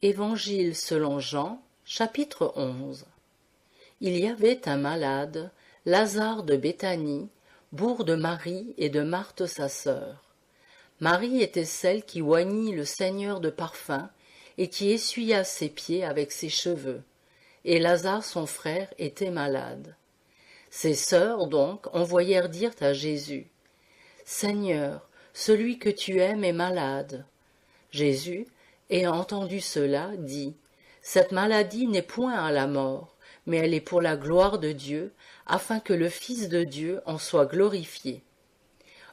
Évangile selon Jean, chapitre 11. Il y avait un malade, Lazare de Béthanie, bourg de Marie et de Marthe sa sœur. Marie était celle qui oignit le Seigneur de parfum et qui essuya ses pieds avec ses cheveux, et Lazare son frère était malade. Ses sœurs donc envoyèrent dire à Jésus: Seigneur, celui que tu aimes est malade. Jésus, ayant entendu cela, dit: Cette maladie n'est point à la mort, mais elle est pour la gloire de Dieu, afin que le Fils de Dieu en soit glorifié.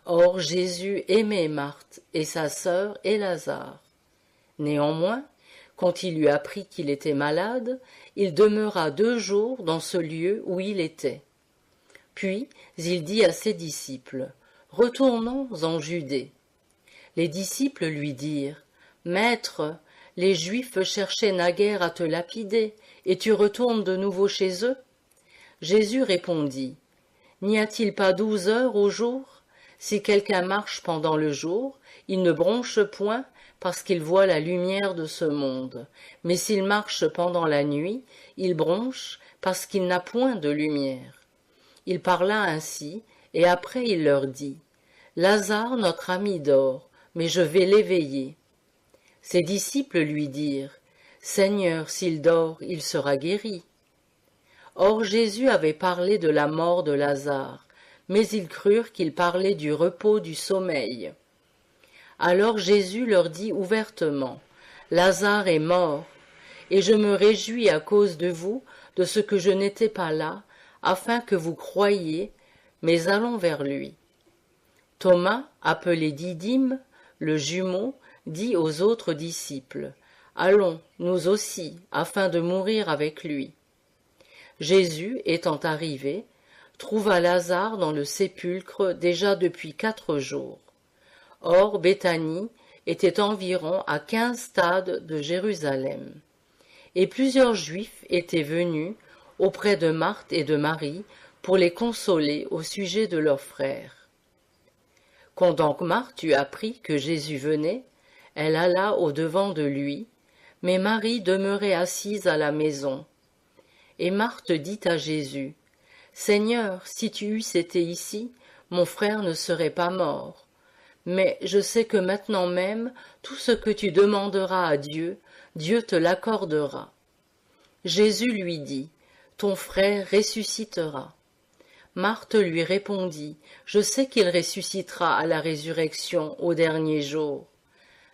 Or Jésus aimait Marthe et sa sœur et Lazare. Néanmoins, quand il eut appris qu'il était malade, il demeura 2 jours dans ce lieu où il était. Puis il dit à ses disciples: Retournons en Judée. Les disciples lui dirent: Maître, les Juifs cherchaient naguère à te lapider, et tu retournes de nouveau chez eux? Jésus répondit: N'y a-t-il pas 12 heures au jour? Si quelqu'un marche pendant le jour, il ne bronche point parce qu'il voit la lumière de ce monde. Mais s'il marche pendant la nuit, il bronche parce qu'il n'a point de lumière. Il parla ainsi, et après il leur dit: Lazare, notre ami, dort, mais je vais l'éveiller. Ses disciples lui dirent: Seigneur, s'il dort, il sera guéri. Or Jésus avait parlé de la mort de Lazare, mais ils crurent qu'il parlait du repos du sommeil. Alors Jésus leur dit ouvertement: Lazare est mort, et je me réjouis à cause de vous de ce que je n'étais pas là, afin que vous croyiez, mais allons vers lui. Thomas, appelé Didyme, le jumeau, dit aux autres disciples: Allons, nous aussi, afin de mourir avec lui. Jésus, étant arrivé, trouva Lazare dans le sépulcre déjà depuis 4 jours. Or Béthanie était environ à 15 stades de Jérusalem. Et plusieurs Juifs étaient venus auprès de Marthe et de Marie pour les consoler au sujet de leur frère. Quand donc Marthe eut appris que Jésus venait, elle alla au-devant de lui, mais Marie demeurait assise à la maison. Et Marthe dit à Jésus: Seigneur, si tu eusses été ici, mon frère ne serait pas mort. Mais je sais que maintenant même, tout ce que tu demanderas à Dieu, Dieu te l'accordera. Jésus lui dit: Ton frère ressuscitera. Marthe lui répondit: Je sais qu'il ressuscitera à la résurrection au dernier jour.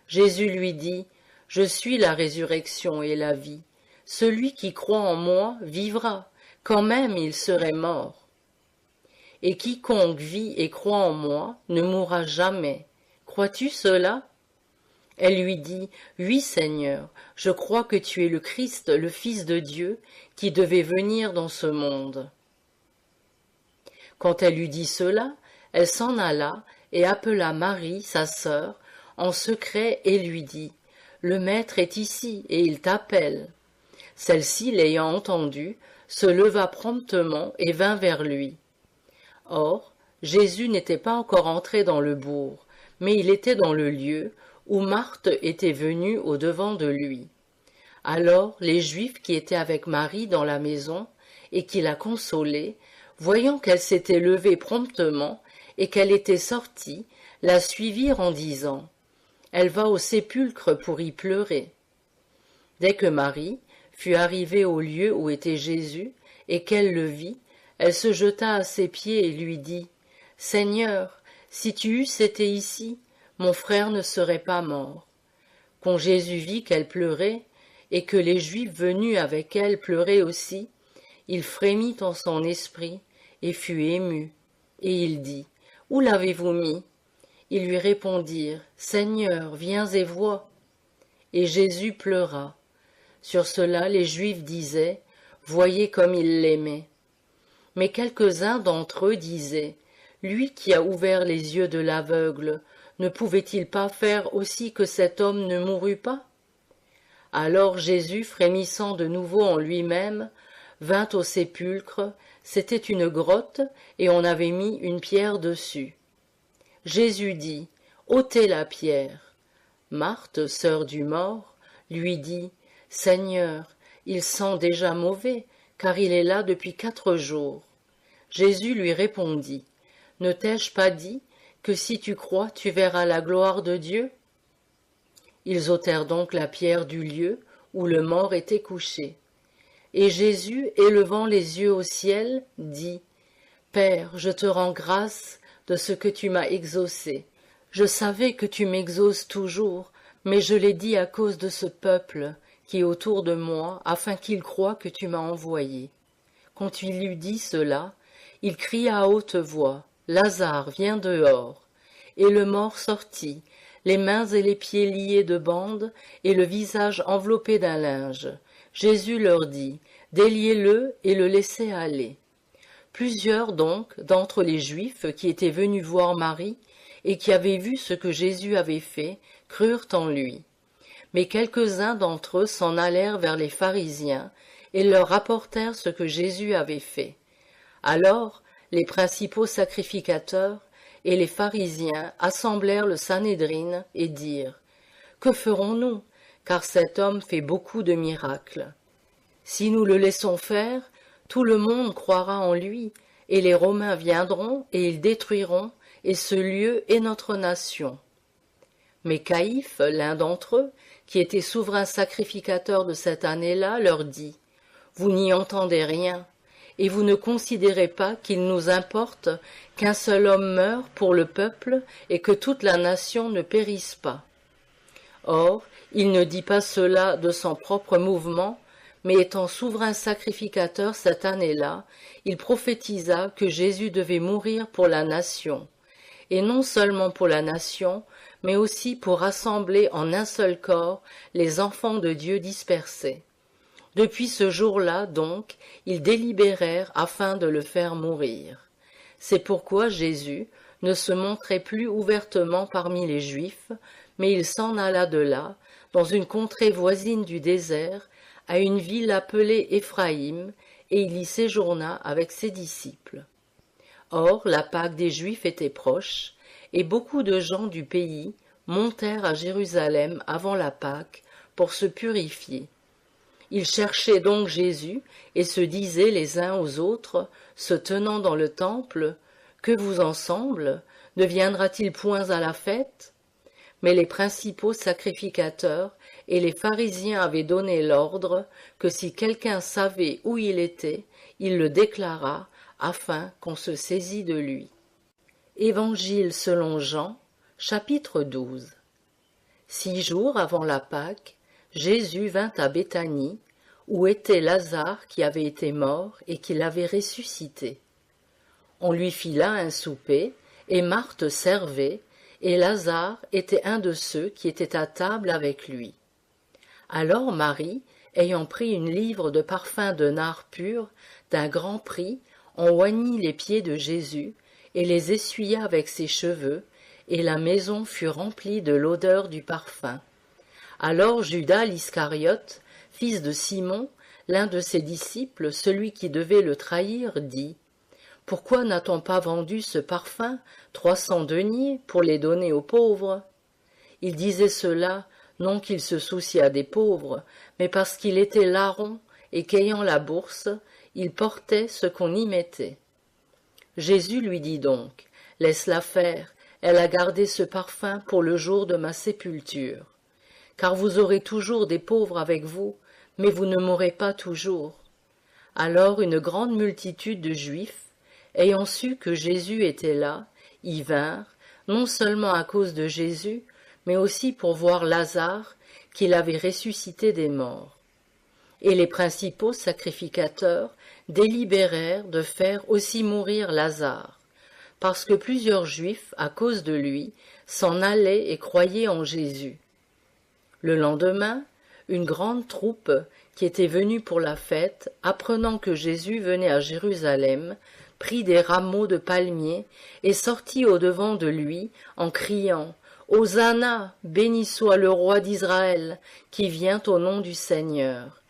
Jésus lui dit: Je suis la résurrection et la vie. Celui qui croit en moi vivra, quand même il serait mort. Et quiconque vit et croit en moi ne mourra jamais. Crois-tu cela? Elle lui dit: Oui, Seigneur, je crois que tu es le Christ, le Fils de Dieu, qui devait venir dans ce monde. Quand elle eut dit cela, elle s'en alla et appela Marie, sa sœur, en secret et lui dit: Le Maître est ici et il t'appelle. Celle-ci, l'ayant entendu, se leva promptement et vint vers lui. Or, Jésus n'était pas encore entré dans le bourg, mais il était dans le lieu où Marthe était venue au-devant de lui. Alors les Juifs qui étaient avec Marie dans la maison et qui la consolaient, voyant qu'elle s'était levée promptement et qu'elle était sortie, la suivirent en disant: Elle va au sépulcre pour y pleurer. Dès que Marie fut arrivée au lieu où était Jésus et qu'elle le vit, elle se jeta à ses pieds et lui dit: Seigneur, si tu eusses été ici, mon frère ne serait pas mort. Quand Jésus vit qu'elle pleurait et que les Juifs venus avec elle pleuraient aussi, il frémit en son esprit et fut ému. Et il dit: Où l'avez-vous mis? Ils lui répondirent: Seigneur, viens et vois. Et Jésus pleura. Sur cela les Juifs disaient: Voyez comme il l'aimait. Mais quelques-uns d'entre eux disaient: Lui qui a ouvert les yeux de l'aveugle, ne pouvait-il pas faire aussi que cet homme ne mourût pas? Alors Jésus, frémissant de nouveau en lui-même, vint au sépulcre. C'était une grotte, et on avait mis une pierre dessus. Jésus dit: Ôtez la pierre. Marthe, sœur du mort, lui dit: Seigneur, il sent déjà mauvais, car il est là depuis 4 jours. Jésus lui répondit, ne t'ai-je pas dit que si tu crois, tu verras la gloire de Dieu? Ils ôtèrent donc la pierre du lieu où le mort était couché. Et Jésus, élevant les yeux au ciel, dit, Père, je te rends grâce de ce que tu m'as exaucé. Je savais que tu m'exauces toujours, mais je l'ai dit à cause de ce peuple qui est autour de moi, afin qu'il croie que tu m'as envoyé. Quand il eut dit cela, il cria à haute voix, Lazare, viens dehors. Et le mort sortit, les mains et les pieds liés de bandes, et le visage enveloppé d'un linge. Jésus leur dit, déliez-le et le laissez aller. Plusieurs donc, d'entre les Juifs qui étaient venus voir Marie, et qui avaient vu ce que Jésus avait fait, crurent en lui. Mais quelques-uns d'entre eux s'en allèrent vers les pharisiens, et leur rapportèrent ce que Jésus avait fait. Alors, les principaux sacrificateurs et les pharisiens assemblèrent le Sanhédrin et dirent, « Que ferons-nous, car cet homme fait beaucoup de miracles. Si nous le laissons faire, tout le monde croira en lui, et les Romains viendront et ils détruiront, et ce lieu et notre nation. » Mais Caïphe, l'un d'entre eux, qui était souverain sacrificateur de cette année-là, leur dit, « Vous n'y entendez rien, et vous ne considérez pas qu'il nous importe qu'un seul homme meure pour le peuple et que toute la nation ne périsse pas. » Or, il ne dit pas cela de son propre mouvement, mais étant souverain sacrificateur cette année-là, il prophétisa que Jésus devait mourir pour la nation, et non seulement pour la nation, mais aussi pour rassembler en un seul corps les enfants de Dieu dispersés. Depuis ce jour-là, donc, ils délibérèrent afin de le faire mourir. C'est pourquoi Jésus ne se montrait plus ouvertement parmi les Juifs, mais il s'en alla de là, dans une contrée voisine du désert, à une ville appelée Éphraïm, et il y séjourna avec ses disciples. Or, la Pâque des Juifs était proche, et beaucoup de gens du pays montèrent à Jérusalem avant la Pâque pour se purifier. Ils cherchaient donc Jésus et se disaient les uns aux autres, se tenant dans le temple, « Que vous en semble? Ne viendra-t-il point à la fête ?» Mais les principaux sacrificateurs et les pharisiens avaient donné l'ordre que si quelqu'un savait où il était, il le déclarât, afin qu'on se saisît de lui. Évangile selon Jean, chapitre 12. 6 jours avant la Pâque, Jésus vint à Béthanie, où était Lazare qui avait été mort et qui l'avait ressuscité. On lui fit là un souper, et Marthe servait, et Lazare était un de ceux qui étaient à table avec lui. Alors Marie, ayant pris une livre de parfum de nard pur, d'un grand prix, en oignit les pieds de Jésus, et les essuya avec ses cheveux, et la maison fut remplie de l'odeur du parfum. Alors Judas l'Iscariote, fils de Simon, l'un de ses disciples, celui qui devait le trahir, dit, « Pourquoi n'a-t-on pas vendu ce parfum 300 deniers pour les donner aux pauvres ?» Il disait cela, non qu'il se souciât des pauvres, mais parce qu'il était larron et qu'ayant la bourse, il portait ce qu'on y mettait. Jésus lui dit donc, « Laisse-la faire, elle a gardé ce parfum pour le jour de ma sépulture. Car vous aurez toujours des pauvres avec vous, mais vous ne m'aurez pas toujours. » Alors une grande multitude de Juifs, ayant su que Jésus était là, y vinrent, non seulement à cause de Jésus, mais aussi pour voir Lazare, qu'il avait ressuscité des morts. Et les principaux sacrificateurs délibérèrent de faire aussi mourir Lazare, parce que plusieurs Juifs, à cause de lui, s'en allaient et croyaient en Jésus. Le lendemain, une grande troupe qui était venue pour la fête, apprenant que Jésus venait à Jérusalem, prit des rameaux de palmiers et sortit au-devant de lui en criant « Hosanna, béni soit le roi d'Israël, qui vient au nom du Seigneur. »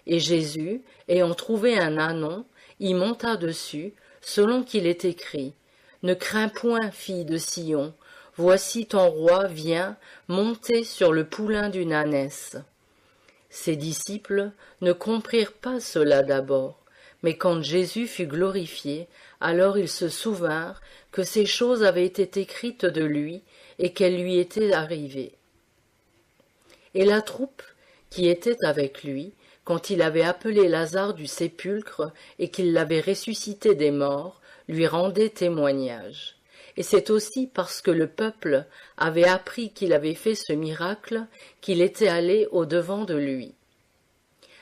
Et Jésus, ayant trouvé un ânon, y monta dessus, selon qu'il est écrit « Ne crains point, fille de Sion, voici ton roi vient monter sur le poulain d'une ânesse. » Ses disciples ne comprirent pas cela d'abord, mais quand Jésus fut glorifié, alors ils se souvinrent que ces choses avaient été écrites de lui et qu'elles lui étaient arrivées. Et la troupe qui était avec lui, quand il avait appelé Lazare du sépulcre et qu'il l'avait ressuscité des morts, lui rendait témoignage. Et c'est aussi parce que le peuple avait appris qu'il avait fait ce miracle qu'il était allé au-devant de lui.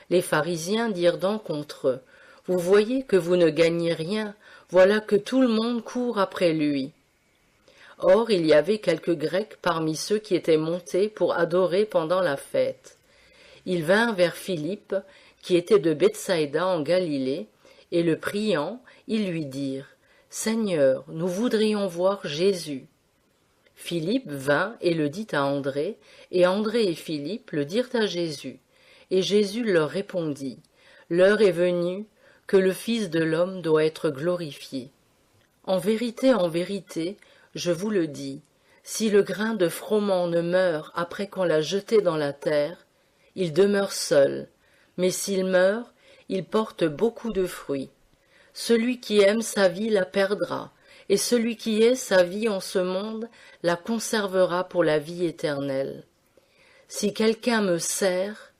Les pharisiens dirent donc contre eux, « Vous voyez que vous ne gagnez rien, voilà que tout le monde court après lui. » Or il y avait quelques Grecs parmi ceux qui étaient montés pour adorer pendant la fête. Ils vinrent vers Philippe, qui était de Bethsaïda en Galilée, et le priant, ils lui dirent, « Seigneur, nous voudrions voir Jésus. » Philippe vint et le dit à André, et André et Philippe le dirent à Jésus. Et Jésus leur répondit, « L'heure est venue que le Fils de l'homme doit être glorifié. En vérité, je vous le dis, si le grain de froment ne meurt après qu'on l'a jeté dans la terre, il demeure seul, mais s'il meurt, il porte beaucoup de fruits. Celui qui aime sa vie la perdra, et celui qui hait sa vie en ce monde la conservera pour la vie éternelle. Si quelqu'un me sert,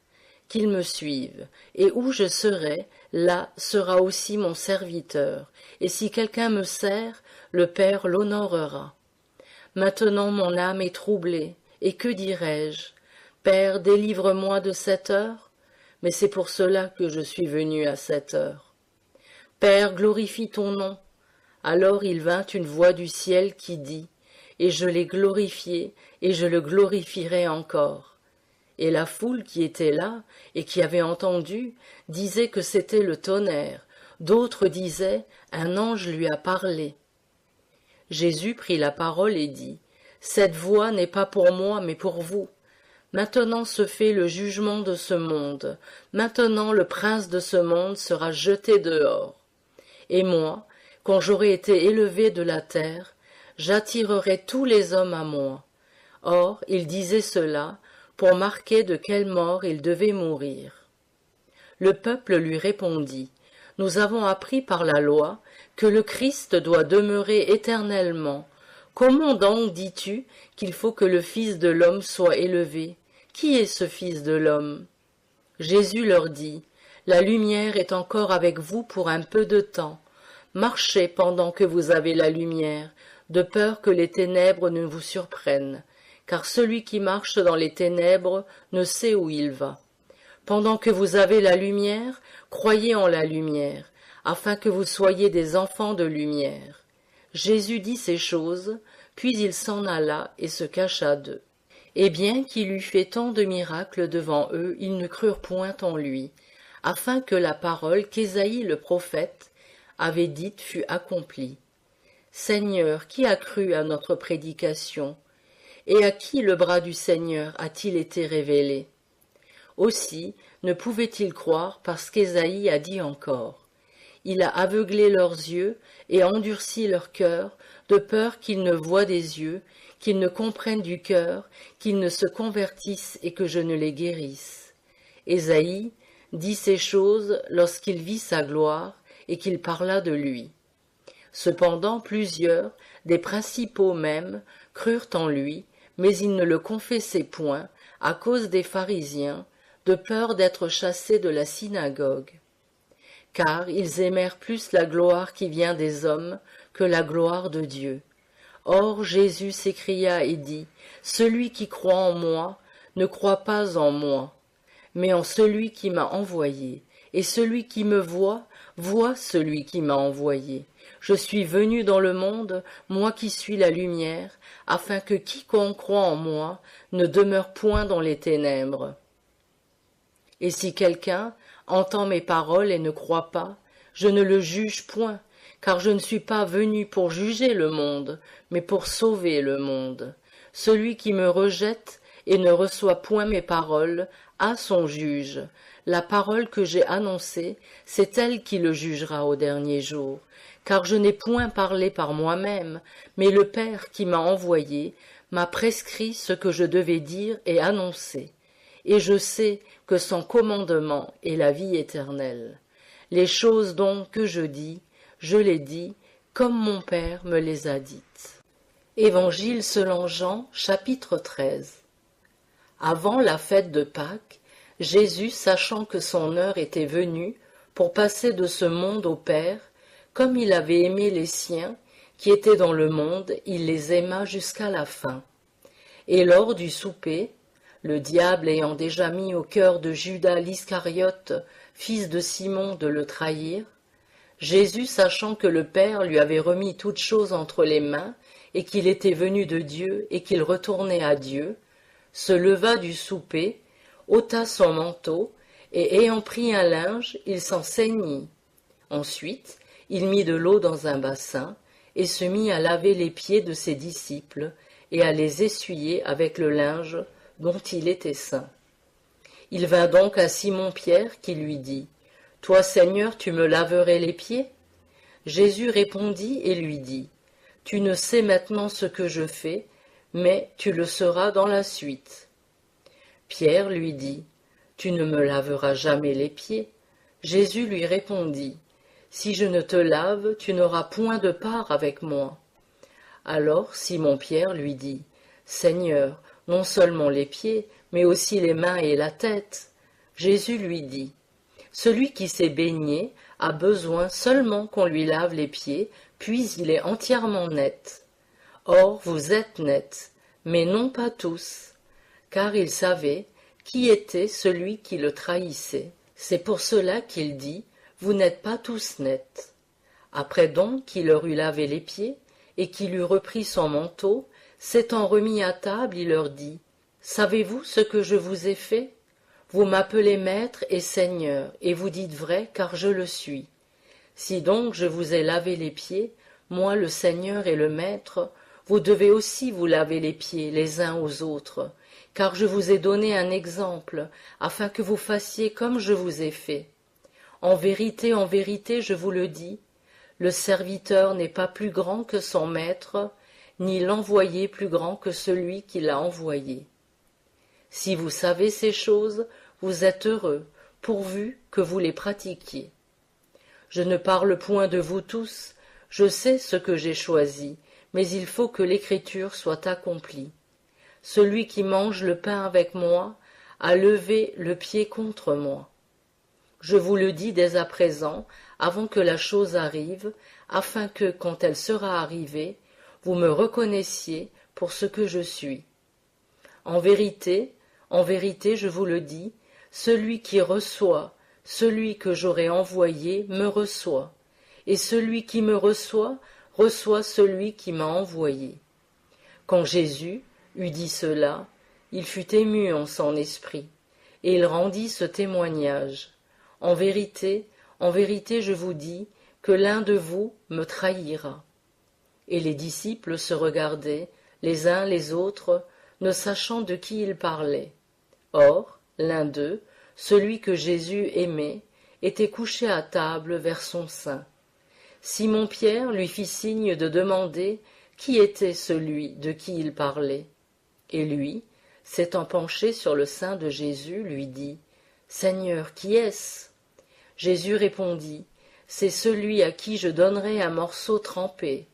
qu'il me suive, et où je serai, là sera aussi mon serviteur, et si quelqu'un me sert, le Père l'honorera. Maintenant mon âme est troublée, et que dirai-je? Père, délivre-moi de cette heure, mais c'est pour cela que je suis venu à cette heure. Père, glorifie ton nom. Alors il vint une voix du ciel qui dit, et je l'ai glorifié, et je le glorifierai encore. Et la foule qui était là, et qui avait entendu, disait que c'était le tonnerre, d'autres disaient, un ange lui a parlé. Jésus prit la parole et dit, cette voix n'est pas pour moi, mais pour vous. Maintenant se fait le jugement de ce monde. Maintenant le prince de ce monde sera jeté dehors. Et moi, quand j'aurai été élevé de la terre, j'attirerai tous les hommes à moi. Or, il disait cela pour marquer de quelle mort il devait mourir. Le peuple lui répondit, « Nous avons appris par la loi que le Christ doit demeurer éternellement. Comment donc dis-tu qu'il faut que le Fils de l'homme soit élevé? Qui est ce Fils de l'homme » Jésus leur dit, « La lumière est encore avec vous pour un peu de temps. Marchez pendant que vous avez la lumière, de peur que les ténèbres ne vous surprennent, car celui qui marche dans les ténèbres ne sait où il va. Pendant que vous avez la lumière, croyez en la lumière, afin que vous soyez des enfants de lumière. » Jésus dit ces choses, puis il s'en alla et se cacha d'eux. Et bien qu'il eût fait tant de miracles devant eux, ils ne crurent point en lui, afin que la parole qu'Ésaïe le prophète avait dite fût accomplie. Seigneur, qui a cru à notre prédication? Et à qui le bras du Seigneur a-t-il été révélé? Aussi ne pouvaient-ils croire parce qu'Ésaïe a dit encore. Il a aveuglé leurs yeux et endurci leur cœur, de peur qu'ils ne voient des yeux, qu'ils ne comprennent du cœur, qu'ils ne se convertissent et que je ne les guérisse. Ésaïe dit ces choses lorsqu'il vit sa gloire et qu'il parla de lui. Cependant plusieurs, des principaux même, crurent en lui, mais ils ne le confessaient point, à cause des pharisiens, de peur d'être chassés de la synagogue. Car ils aimèrent plus la gloire qui vient des hommes que la gloire de Dieu. Or Jésus s'écria et dit, « Celui qui croit en moi ne croit pas en moi, mais en celui qui m'a envoyé, et celui qui me voit, voit celui qui m'a envoyé. Je suis venu dans le monde, moi qui suis la lumière, afin que quiconque croit en moi ne demeure point dans les ténèbres. Et si quelqu'un entend mes paroles et ne croit pas, je ne le juge point, car je ne suis pas venu pour juger le monde, mais pour sauver le monde. Celui qui me rejette et ne reçoit point mes paroles a son juge. La parole que j'ai annoncée, c'est elle qui le jugera au dernier jour. Car je n'ai point parlé par moi-même, mais le Père qui m'a envoyé m'a prescrit ce que je devais dire et annoncer. et je sais que son commandement est la vie éternelle. Les choses donc que je dis, je les dis comme mon Père me les a dites. Évangile selon Jean, chapitre 13. Avant la fête de Pâques, Jésus, sachant que son heure était venue pour passer de ce monde au Père, comme il avait aimé les siens qui étaient dans le monde, il les aima jusqu'à la fin. Et lors du souper, le diable ayant déjà mis au cœur de Judas l'Iscariote, fils de Simon, de le trahir, Jésus, sachant que le Père lui avait remis toutes choses entre les mains, et qu'il était venu de Dieu, et qu'il retournait à Dieu, se leva du souper, ôta son manteau, et ayant pris un linge, il s'en ceignit. Ensuite, il mit de l'eau dans un bassin, et se mit à laver les pieds de ses disciples, et à les essuyer avec le linge dont il était ceint. Il vint donc à Simon-Pierre qui lui dit, « Toi, Seigneur, tu me laverais les pieds ?» Jésus répondit et lui dit, « Tu ne sais maintenant ce que je fais, mais tu le sauras dans la suite. » Pierre lui dit, « Tu ne me laveras jamais les pieds. » Jésus lui répondit, « Si je ne te lave, tu n'auras point de part avec moi. » Alors Simon-Pierre lui dit, « Seigneur, non seulement les pieds, mais aussi les mains et la tête. » Jésus lui dit, « Celui qui s'est baigné a besoin seulement qu'on lui lave les pieds, puis il est entièrement net. Or vous êtes nets, mais non pas tous. » Car il savait qui était celui qui le trahissait. C'est pour cela qu'il dit, « Vous n'êtes pas tous nets. » Après donc qu'il leur eut lavé les pieds, et qu'il eut repris son manteau, s'étant remis à table, il leur dit, « Savez-vous ce que je vous ai fait? Vous m'appelez maître et seigneur, et vous dites vrai, car je le suis. Si donc je vous ai lavé les pieds, moi le Seigneur et le Maître, vous devez aussi vous laver les pieds les uns aux autres, car je vous ai donné un exemple, afin que vous fassiez comme je vous ai fait. En vérité, je vous le dis, le serviteur n'est pas plus grand que son maître, ni l'envoyé plus grand que celui qui l'a envoyé. Si vous savez ces choses, vous êtes heureux, pourvu que vous les pratiquiez. Je ne parle point de vous tous, je sais ce que j'ai choisi, mais il faut que l'écriture soit accomplie. Celui qui mange le pain avec moi a levé le pied contre moi. Je vous le dis dès à présent, avant que la chose arrive, afin que, quand elle sera arrivée, vous me reconnaissiez pour ce que je suis. En vérité, je vous le dis, celui qui reçoit, celui que j'aurai envoyé me reçoit, et celui qui me reçoit, reçoit celui qui m'a envoyé. » Quand Jésus eut dit cela, il fut ému en son esprit, et il rendit ce témoignage. En vérité, je vous dis que l'un de vous me trahira. Et les disciples se regardaient, les uns les autres, ne sachant de qui ils parlaient. Or, l'un d'eux, celui que Jésus aimait, était couché à table vers son sein. Simon-Pierre lui fit signe de demander qui était celui de qui il parlait. Et lui, s'étant penché sur le sein de Jésus, lui dit, « Seigneur, qui est-ce » Jésus répondit, « C'est celui à qui je donnerai un morceau trempé. »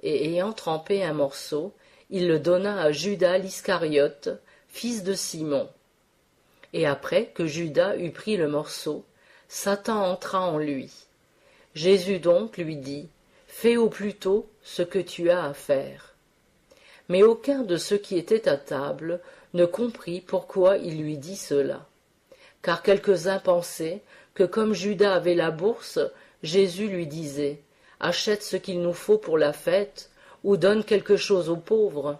Et ayant trempé un morceau, il le donna à Judas l'Iscariote, fils de Simon. Et après que Judas eut pris le morceau, Satan entra en lui. Jésus donc lui dit, « Fais au plus tôt ce que tu as à faire. » Mais aucun de ceux qui étaient à table ne comprit pourquoi il lui dit cela. Car quelques-uns pensaient que comme Judas avait la bourse, Jésus lui disait, « Achète ce qu'il nous faut pour la fête, ou donne quelque chose aux pauvres. »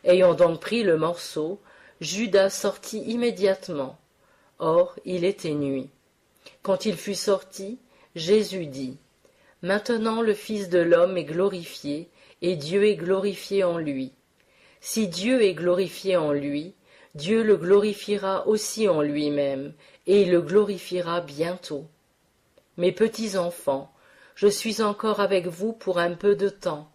Ayant donc pris le morceau, Judas sortit immédiatement. Or, il était nuit. Quand il fut sorti, Jésus dit, « Maintenant le Fils de l'homme est glorifié, et Dieu est glorifié en lui. Si Dieu est glorifié en lui, Dieu le glorifiera aussi en lui-même, et il le glorifiera bientôt. Mes petits enfants, je suis encore avec vous pour un peu de temps.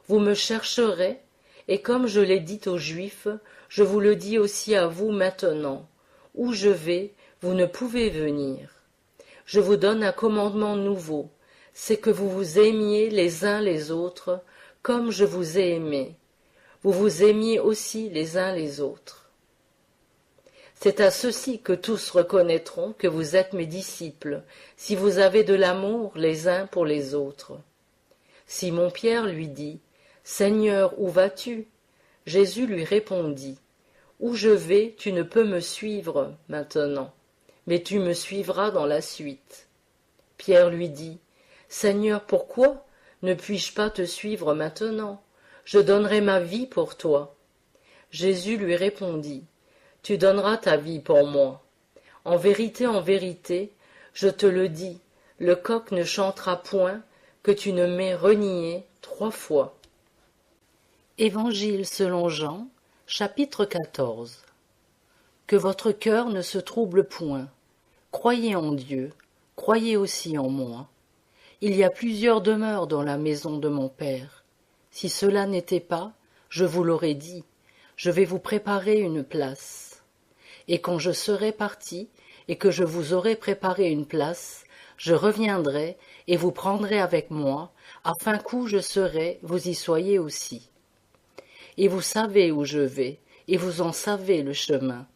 Vous me chercherez, et comme je l'ai dit aux Juifs, je vous le dis aussi à vous maintenant. Où je vais, vous ne pouvez venir. Je vous donne un commandement nouveau, c'est que vous vous aimiez les uns les autres, comme je vous ai aimé. Vous vous aimiez aussi les uns les autres. C'est à ceci que tous reconnaîtront que vous êtes mes disciples, si vous avez de l'amour les uns pour les autres. Simon-Pierre lui dit, « Seigneur, où vas-tu » Jésus lui répondit, « Où je vais, tu ne peux me suivre maintenant, mais tu me suivras dans la suite. » Pierre lui dit, « Seigneur, pourquoi ne puis-je pas te suivre maintenant? Je donnerai ma vie pour toi. » Jésus lui répondit, « Tu donneras ta vie pour moi. En vérité, je te le dis, le coq ne chantera point que tu ne m'aies renié 3 fois. » Évangile selon Jean, chapitre 14. Que votre cœur ne se trouble point. Croyez en Dieu, croyez aussi en moi. Il y a plusieurs demeures dans la maison de mon Père. Si cela n'était pas, je vous l'aurais dit, je vais vous préparer une place. Et quand je serai parti, et que je vous aurai préparé une place, je reviendrai et vous prendrai avec moi, afin qu'où je serai, vous y soyez aussi. Et vous savez où je vais, et vous en savez le chemin.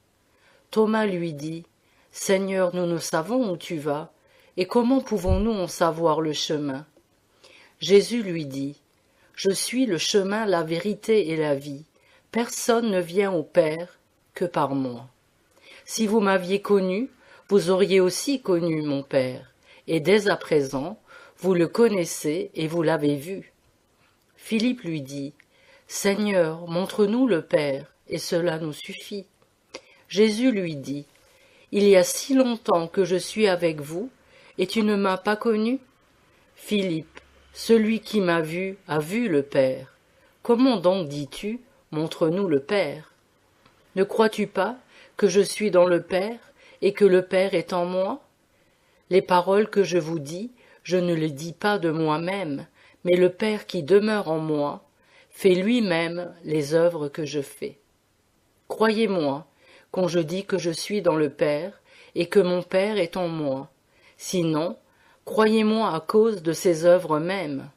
Thomas lui dit, « Seigneur, nous ne savons où tu vas, et comment pouvons-nous en savoir le chemin ?» Jésus lui dit, « Je suis le chemin, la vérité et la vie. Personne ne vient au Père que par moi. Si vous m'aviez connu, vous auriez aussi connu mon Père, et dès à présent, vous le connaissez et vous l'avez vu. » Philippe lui dit, « Seigneur, montre-nous le Père, et cela nous suffit. » Jésus lui dit, « Il y a si longtemps que je suis avec vous, et tu ne m'as pas connu? Philippe, celui qui m'a vu a vu le Père. Comment donc dis-tu, montre-nous le Père? Ne crois-tu pas que je suis dans le Père, et que le Père est en moi? Les paroles que je vous dis, je ne les dis pas de moi-même, mais le Père qui demeure en moi, fait lui-même les œuvres que je fais. Croyez-moi, quand je dis que je suis dans le Père, et que mon Père est en moi. Sinon, croyez-moi à cause de ces œuvres mêmes.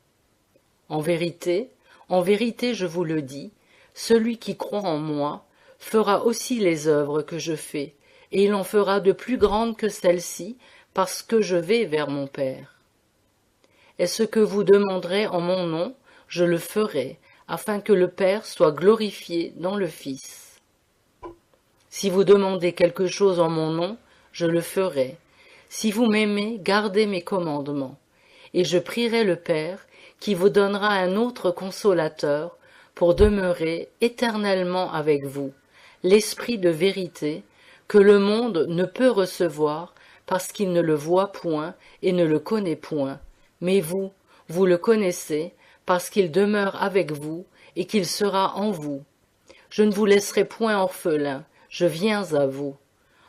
En vérité, je vous le dis, celui qui croit en moi fera aussi les œuvres que je fais, et il en fera de plus grandes que celles-ci, parce que je vais vers mon Père. Et ce que vous demanderez en mon nom, je le ferai, afin que le Père soit glorifié dans le Fils. Si vous demandez quelque chose en mon nom, je le ferai. Si vous m'aimez, gardez mes commandements. Et je prierai le Père, qui vous donnera un autre consolateur, pour demeurer éternellement avec vous, l'Esprit de vérité, que le monde ne peut recevoir, parce qu'il ne le voit point et ne le connaît point. Mais vous, vous le connaissez, parce qu'il demeure avec vous et qu'il sera en vous. Je ne vous laisserai point orphelin, je viens à vous.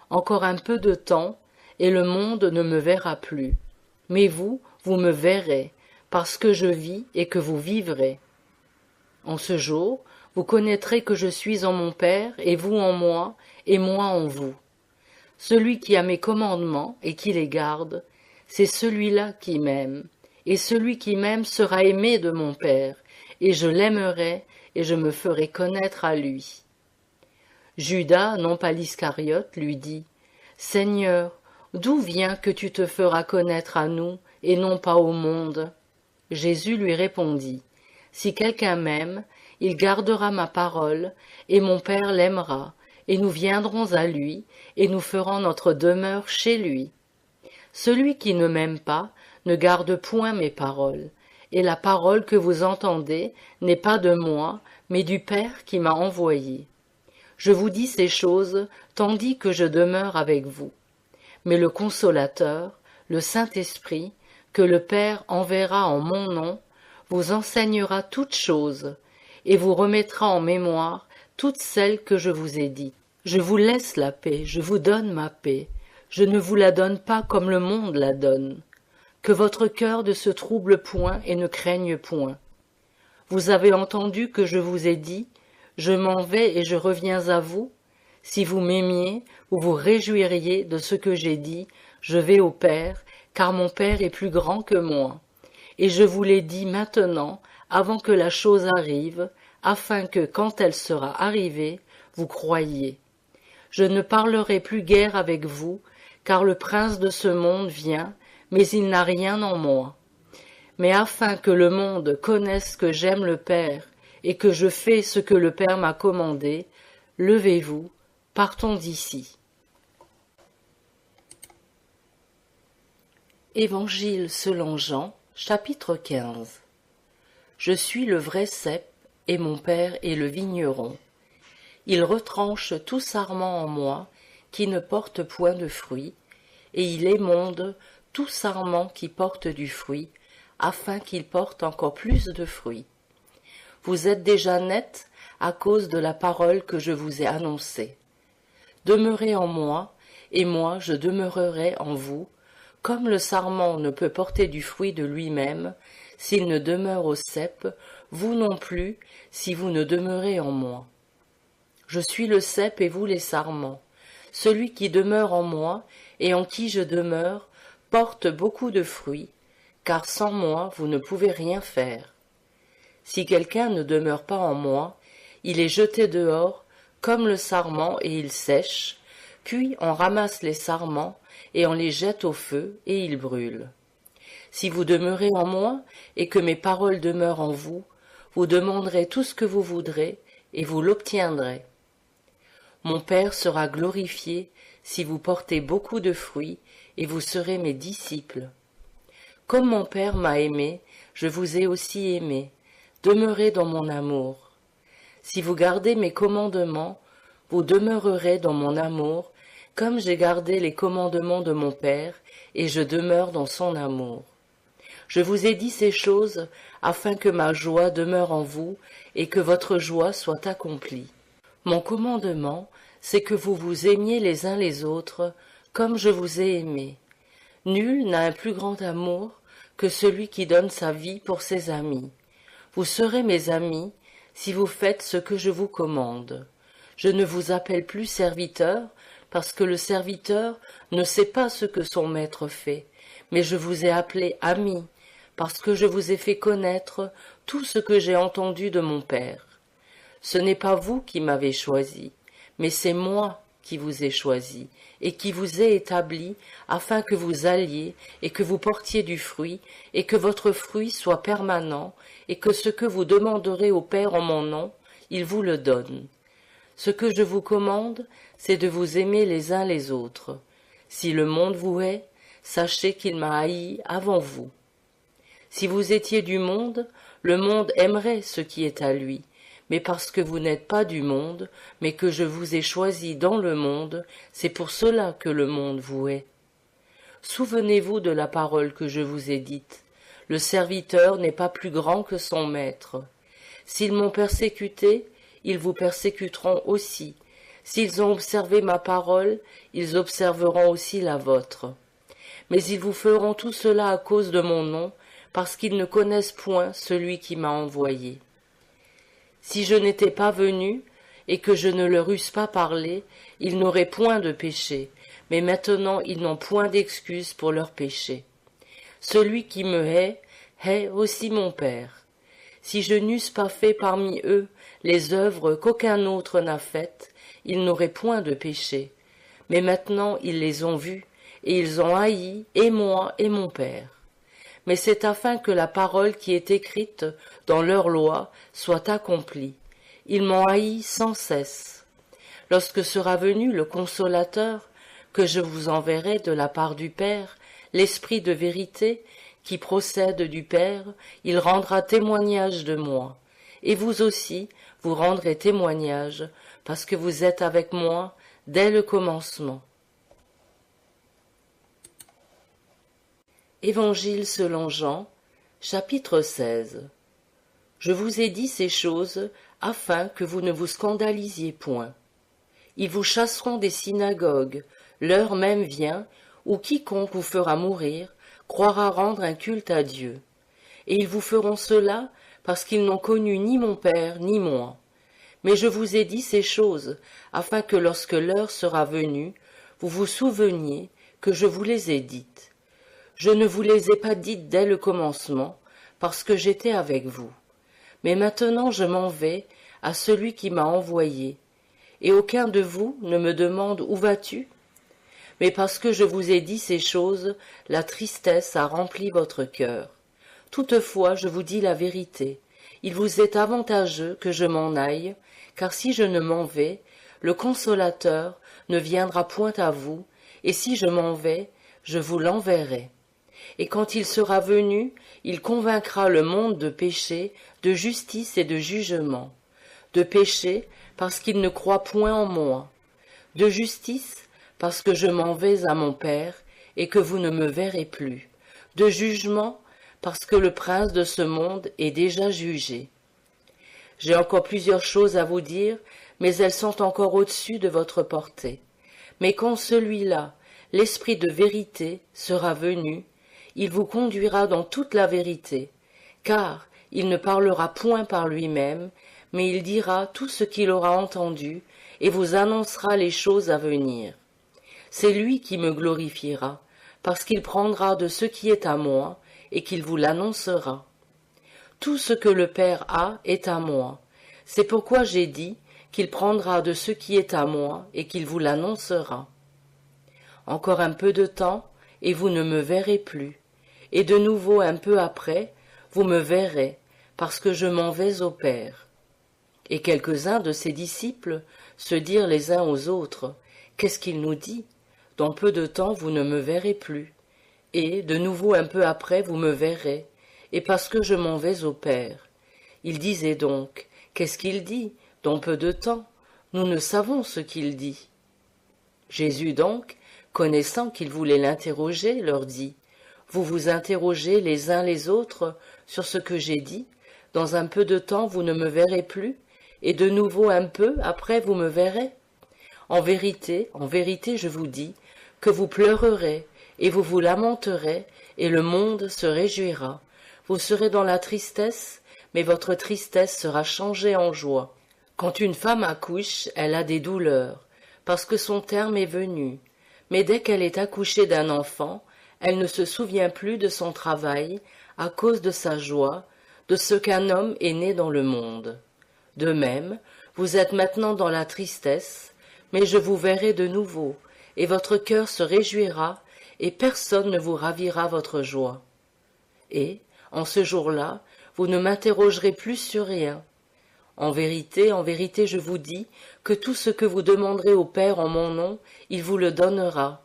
Encore un peu de temps, et le monde ne me verra plus. Mais vous, vous me verrez, parce que je vis et que vous vivrez. En ce jour, vous connaîtrez que je suis en mon Père, et vous en moi, et moi en vous. Celui qui a mes commandements et qui les garde, c'est celui-là qui m'aime. Et celui qui m'aime sera aimé de mon Père, et je l'aimerai, et je me ferai connaître à lui. Judas, non pas l'Iscariote, lui dit, « Seigneur, d'où vient que tu te feras connaître à nous, et non pas au monde ?» Jésus lui répondit, « Si quelqu'un m'aime, il gardera ma parole, et mon Père l'aimera, et nous viendrons à lui, et nous ferons notre demeure chez lui. Celui qui ne m'aime pas ne garde point mes paroles, et la parole que vous entendez n'est pas de moi, mais du Père qui m'a envoyé. Je vous dis ces choses tandis que je demeure avec vous. Mais le Consolateur, le Saint-Esprit, que le Père enverra en mon nom, vous enseignera toutes choses, et vous remettra en mémoire toutes celles que je vous ai dites. Je vous laisse la paix, je vous donne ma paix, je ne vous la donne pas comme le monde la donne. Que votre cœur ne se trouble point et ne craigne point. Vous avez entendu que je vous ai dit, je m'en vais et je reviens à vous. Si vous m'aimiez, vous vous réjouiriez de ce que j'ai dit, je vais au Père, car mon Père est plus grand que moi. Et je vous l'ai dit maintenant, avant que la chose arrive, afin que, quand elle sera arrivée, vous croyiez. Je ne parlerai plus guère avec vous, car le prince de ce monde vient, mais il n'a rien en moi. Mais afin que le monde connaisse que j'aime le Père, et que je fais ce que le Père m'a commandé, levez-vous, partons d'ici. Évangile selon Jean, chapitre 15. Je suis le vrai cep, et mon Père est le vigneron. Il retranche tout sarment en moi, qui ne porte point de fruit, et il émonde tout sarment qui porte du fruit, afin qu'il porte encore plus de fruits. Vous êtes déjà nets à cause de la parole que je vous ai annoncée. Demeurez en moi, et moi je demeurerai en vous, comme le sarment ne peut porter du fruit de lui-même, s'il ne demeure au cep, vous non plus, si vous ne demeurez en moi. Je suis le cep et vous les sarments. Celui qui demeure en moi, et en qui je demeure, porte beaucoup de fruits, car sans moi vous ne pouvez rien faire. Si quelqu'un ne demeure pas en moi, il est jeté dehors, comme le sarment, et il sèche, puis on ramasse les sarments, et on les jette au feu, et ils brûlent. Si vous demeurez en moi, et que mes paroles demeurent en vous, vous demanderez tout ce que vous voudrez, et vous l'obtiendrez. Mon Père sera glorifié si vous portez beaucoup de fruits, et vous serez mes disciples. Comme mon Père m'a aimé, je vous ai aussi aimé. Demeurez dans mon amour. Si vous gardez mes commandements, vous demeurerez dans mon amour, comme j'ai gardé les commandements de mon Père, et je demeure dans son amour. Je vous ai dit ces choses afin que ma joie demeure en vous et que votre joie soit accomplie. Mon commandement, c'est que vous vous aimiez les uns les autres comme je vous ai aimé. Nul n'a un plus grand amour que celui qui donne sa vie pour ses amis. Vous serez mes amis si vous faites ce que je vous commande. Je ne vous appelle plus serviteur, parce que le serviteur ne sait pas ce que son maître fait, mais je vous ai appelé ami, parce que je vous ai fait connaître tout ce que j'ai entendu de mon Père. Ce n'est pas vous qui m'avez choisi, mais c'est moi qui vous ai choisi, et qui vous ai établi, afin que vous alliez, et que vous portiez du fruit, et que votre fruit soit permanent, et que ce que vous demanderez au Père en mon nom, il vous le donne. Ce que je vous commande, c'est de vous aimer les uns les autres. Si le monde vous hait, sachez qu'il m'a haï avant vous. Si vous étiez du monde, le monde aimerait ce qui est à lui, mais parce que vous n'êtes pas du monde, mais que je vous ai choisi dans le monde, c'est pour cela que le monde vous hait. Souvenez-vous de la parole que je vous ai dite. Le serviteur n'est pas plus grand que son maître. S'ils m'ont persécuté, ils vous persécuteront aussi. S'ils ont observé ma parole, ils observeront aussi la vôtre. Mais ils vous feront tout cela à cause de mon nom, parce qu'ils ne connaissent point celui qui m'a envoyé. Si je n'étais pas venu, et que je ne leur eusse pas parlé, ils n'auraient point de péché, mais maintenant ils n'ont point d'excuse pour leur péché. Celui qui me hait aussi mon Père. Si je n'eusse pas fait parmi eux les œuvres qu'aucun autre n'a faites, ils n'auraient point de péché. Mais maintenant ils les ont vues, et ils ont haï, et moi et mon Père. Mais c'est afin que la parole qui est écrite dans leur loi soit accomplie. Ils m'ont haï sans cesse. Lorsque sera venu le Consolateur, que je vous enverrai de la part du Père, l'Esprit de vérité, qui procède du Père, il rendra témoignage de moi. Et vous aussi, vous rendrez témoignage, parce que vous êtes avec moi dès le commencement. Évangile selon Jean, chapitre 16. Je vous ai dit ces choses afin que vous ne vous scandalisiez point. Ils vous chasseront des synagogues, l'heure même vient où quiconque vous fera mourir croira rendre un culte à Dieu. Et ils vous feront cela parce qu'ils n'ont connu ni mon Père ni moi. Mais je vous ai dit ces choses, afin que lorsque l'heure sera venue, vous vous souveniez que je vous les ai dites. Je ne vous les ai pas dites dès le commencement, parce que j'étais avec vous. Mais maintenant je m'en vais à celui qui m'a envoyé, et aucun de vous ne me demande où vas-tu? Mais parce que je vous ai dit ces choses, la tristesse a rempli votre cœur. Toutefois, je vous dis la vérité, il vous est avantageux que je m'en aille, car si je ne m'en vais, le Consolateur ne viendra point à vous, et si je m'en vais, je vous l'enverrai. Et quand il sera venu, il convaincra le monde de péché, de justice et de jugement. De péché, parce qu'il ne croit point en moi. De justice, parce que je m'en vais à mon Père, et que vous ne me verrez plus. De jugement, parce que le prince de ce monde est déjà jugé. J'ai encore plusieurs choses à vous dire, mais elles sont encore au-dessus de votre portée. Mais quand celui-là, l'Esprit de vérité, sera venu, il vous conduira dans toute la vérité, car il ne parlera point par lui-même, mais il dira tout ce qu'il aura entendu, et vous annoncera les choses à venir. C'est lui qui me glorifiera, parce qu'il prendra de ce qui est à moi, et qu'il vous l'annoncera. Tout ce que le Père a est à moi. C'est pourquoi j'ai dit qu'il prendra de ce qui est à moi, et qu'il vous l'annoncera. Encore un peu de temps, et vous ne me verrez plus. Et de nouveau un peu après, vous me verrez, parce que je m'en vais au Père. Et quelques-uns de ses disciples se dirent les uns aux autres, « Qu'est-ce qu'il nous dit? Dans peu de temps vous ne me verrez plus. Et de nouveau un peu après vous me verrez, et parce que je m'en vais au Père. » Ils disaient donc, « Qu'est-ce qu'il dit? Dans peu de temps, nous ne savons ce qu'il dit. » Jésus donc, connaissant qu'ils voulaient l'interroger, leur dit, « Vous vous interrogez les uns les autres sur ce que j'ai dit, dans un peu de temps vous ne me verrez plus, et de nouveau un peu après vous me verrez. En vérité, je vous dis, que vous pleurerez, et vous vous lamenterez, et le monde se réjouira. Vous serez dans la tristesse, mais votre tristesse sera changée en joie. Quand une femme accouche, elle a des douleurs, parce que son terme est venu. Mais dès qu'elle est accouchée d'un enfant, elle ne se souvient plus de son travail, à cause de sa joie, de ce qu'un homme est né dans le monde. De même, vous êtes maintenant dans la tristesse, mais je vous verrai de nouveau, et votre cœur se réjouira, et personne ne vous ravira votre joie. Et, en ce jour-là, vous ne m'interrogerez plus sur rien. En vérité, je vous dis que tout ce que vous demanderez au Père en mon nom, il vous le donnera.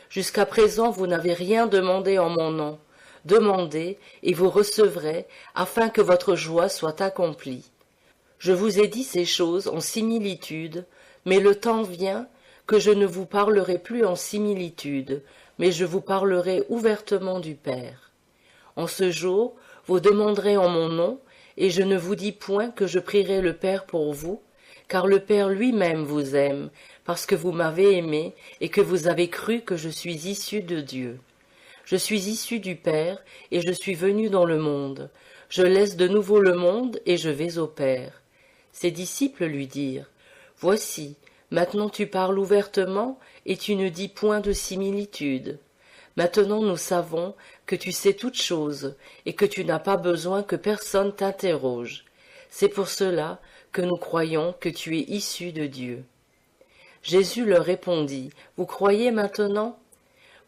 Jusqu'à présent, vous n'avez rien demandé en mon nom. Demandez, et vous recevrez, afin que votre joie soit accomplie. Je vous ai dit ces choses en similitude, mais le temps vient que je ne vous parlerai plus en similitude, mais je vous parlerai ouvertement du Père. En ce jour, vous demanderez en mon nom, et je ne vous dis point que je prierai le Père pour vous, car le Père lui-même vous aime, parce que vous m'avez aimé et que vous avez cru que je suis issu de Dieu. Je suis issu du Père, et je suis venu dans le monde. Je laisse de nouveau le monde, et je vais au Père. » Ses disciples lui dirent, « Voici, maintenant tu parles ouvertement, et tu ne dis point de similitude. Maintenant nous savons que tu sais toutes choses, et que tu n'as pas besoin que personne t'interroge. C'est pour cela que nous croyons que tu es issu de Dieu. » Jésus leur répondit, « Vous croyez maintenant?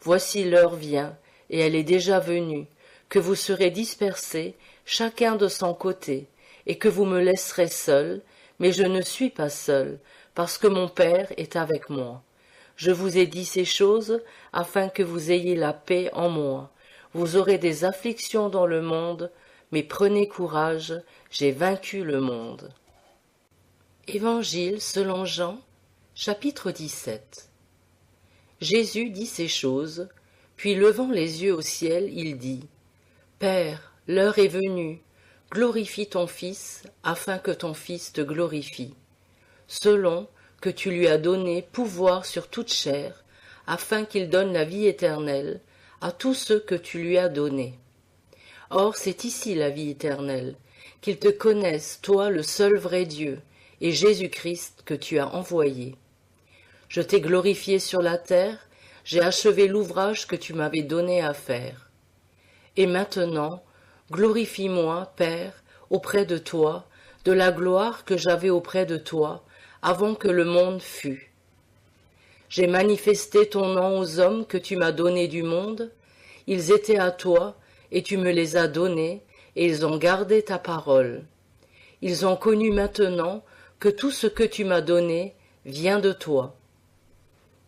Voici l'heure vient, et elle est déjà venue, que vous serez dispersés, chacun de son côté, et que vous me laisserez seul, mais je ne suis pas seul, parce que mon Père est avec moi. Je vous ai dit ces choses, afin que vous ayez la paix en moi. Vous aurez des afflictions dans le monde, mais prenez courage, j'ai vaincu le monde. » Évangile selon Jean, chapitre 17. Jésus dit ces choses, puis levant les yeux au ciel, il dit, « Père, l'heure est venue, glorifie ton Fils, afin que ton Fils te glorifie, selon que tu lui as donné pouvoir sur toute chair, afin qu'il donne la vie éternelle à tous ceux que tu lui as donnés. Or c'est ici la vie éternelle, qu'ils te connaissent, toi le seul vrai Dieu, et Jésus-Christ que tu as envoyé. Je t'ai glorifié sur la terre, j'ai achevé l'ouvrage que tu m'avais donné à faire. Et maintenant, glorifie-moi, Père, auprès de toi, de la gloire que j'avais auprès de toi, avant que le monde fût. J'ai manifesté ton nom aux hommes que tu m'as donnés du monde, ils étaient à toi, et tu me les as donnés, et ils ont gardé ta parole. Ils ont connu maintenant que tout ce que tu m'as donné vient de toi,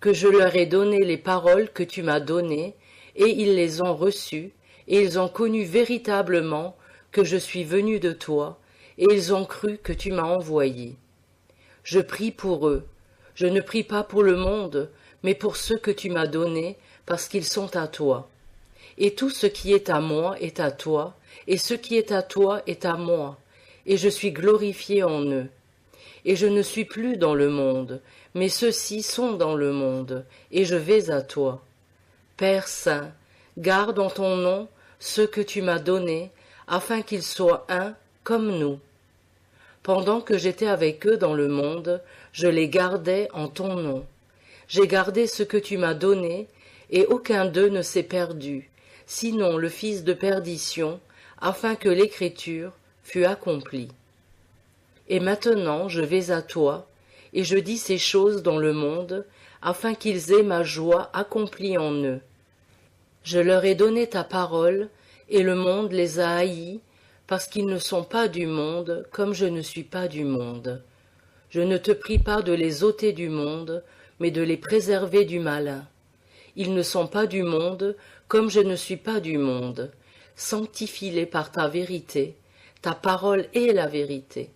que je leur ai donné les paroles que tu m'as données, et ils les ont reçues, et ils ont connu véritablement que je suis venu de toi, et ils ont cru que tu m'as envoyé. Je prie pour eux, je ne prie pas pour le monde, mais pour ceux que tu m'as donnés, parce qu'ils sont à toi. Et tout ce qui est à moi est à toi, et ce qui est à toi est à moi, et je suis glorifié en eux. Et je ne suis plus dans le monde, mais ceux-ci sont dans le monde, et je vais à toi. Père saint, garde en ton nom ceux que tu m'as donnés, afin qu'ils soient un comme nous. Pendant que j'étais avec eux dans le monde, je les gardais en ton nom. J'ai gardé ce que tu m'as donné, et aucun d'eux ne s'est perdu, sinon le fils de perdition, afin que l'écriture fût accomplie. Et maintenant je vais à toi, et je dis ces choses dans le monde, afin qu'ils aient ma joie accomplie en eux. Je leur ai donné ta parole, et le monde les a haïs, parce qu'ils ne sont pas du monde, comme je ne suis pas du monde. Je ne te prie pas de les ôter du monde, mais de les préserver du malin. Ils ne sont pas du monde, comme je ne suis pas du monde. Sanctifie-les par ta vérité, ta parole est la vérité.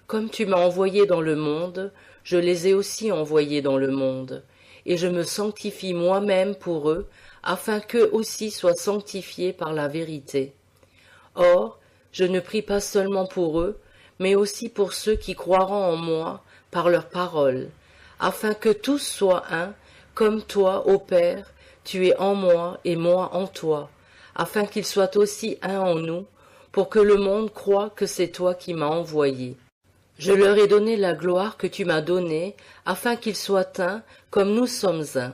Comme tu m'as envoyé dans le monde, je les ai aussi envoyés dans le monde, et je me sanctifie moi-même pour eux, afin qu'eux aussi soient sanctifiés par la vérité. Or, je ne prie pas seulement pour eux, mais aussi pour ceux qui croiront en moi par leur parole, afin que tous soient un, comme toi, ô Père, tu es en moi et moi en toi, afin qu'ils soient aussi un en nous, pour que le monde croie que c'est toi qui m'as envoyé. Je leur ai donné la gloire que tu m'as donnée, afin qu'ils soient un, comme nous sommes un.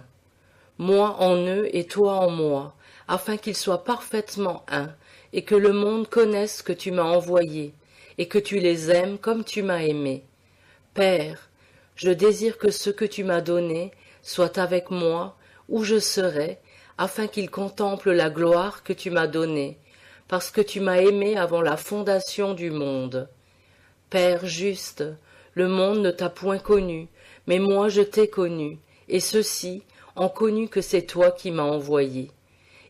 Moi en eux et toi en moi, afin qu'ils soient parfaitement un, et que le monde connaisse que tu m'as envoyé, et que tu les aimes comme tu m'as aimé. Père, je désire que ce que tu m'as donné soit avec moi, où je serai, afin qu'ils contemplent la gloire que tu m'as donnée, parce que tu m'as aimé avant la fondation du monde. Père juste, le monde ne t'a point connu, mais moi je t'ai connu, et ceux-ci ont connu que c'est toi qui m'as envoyé.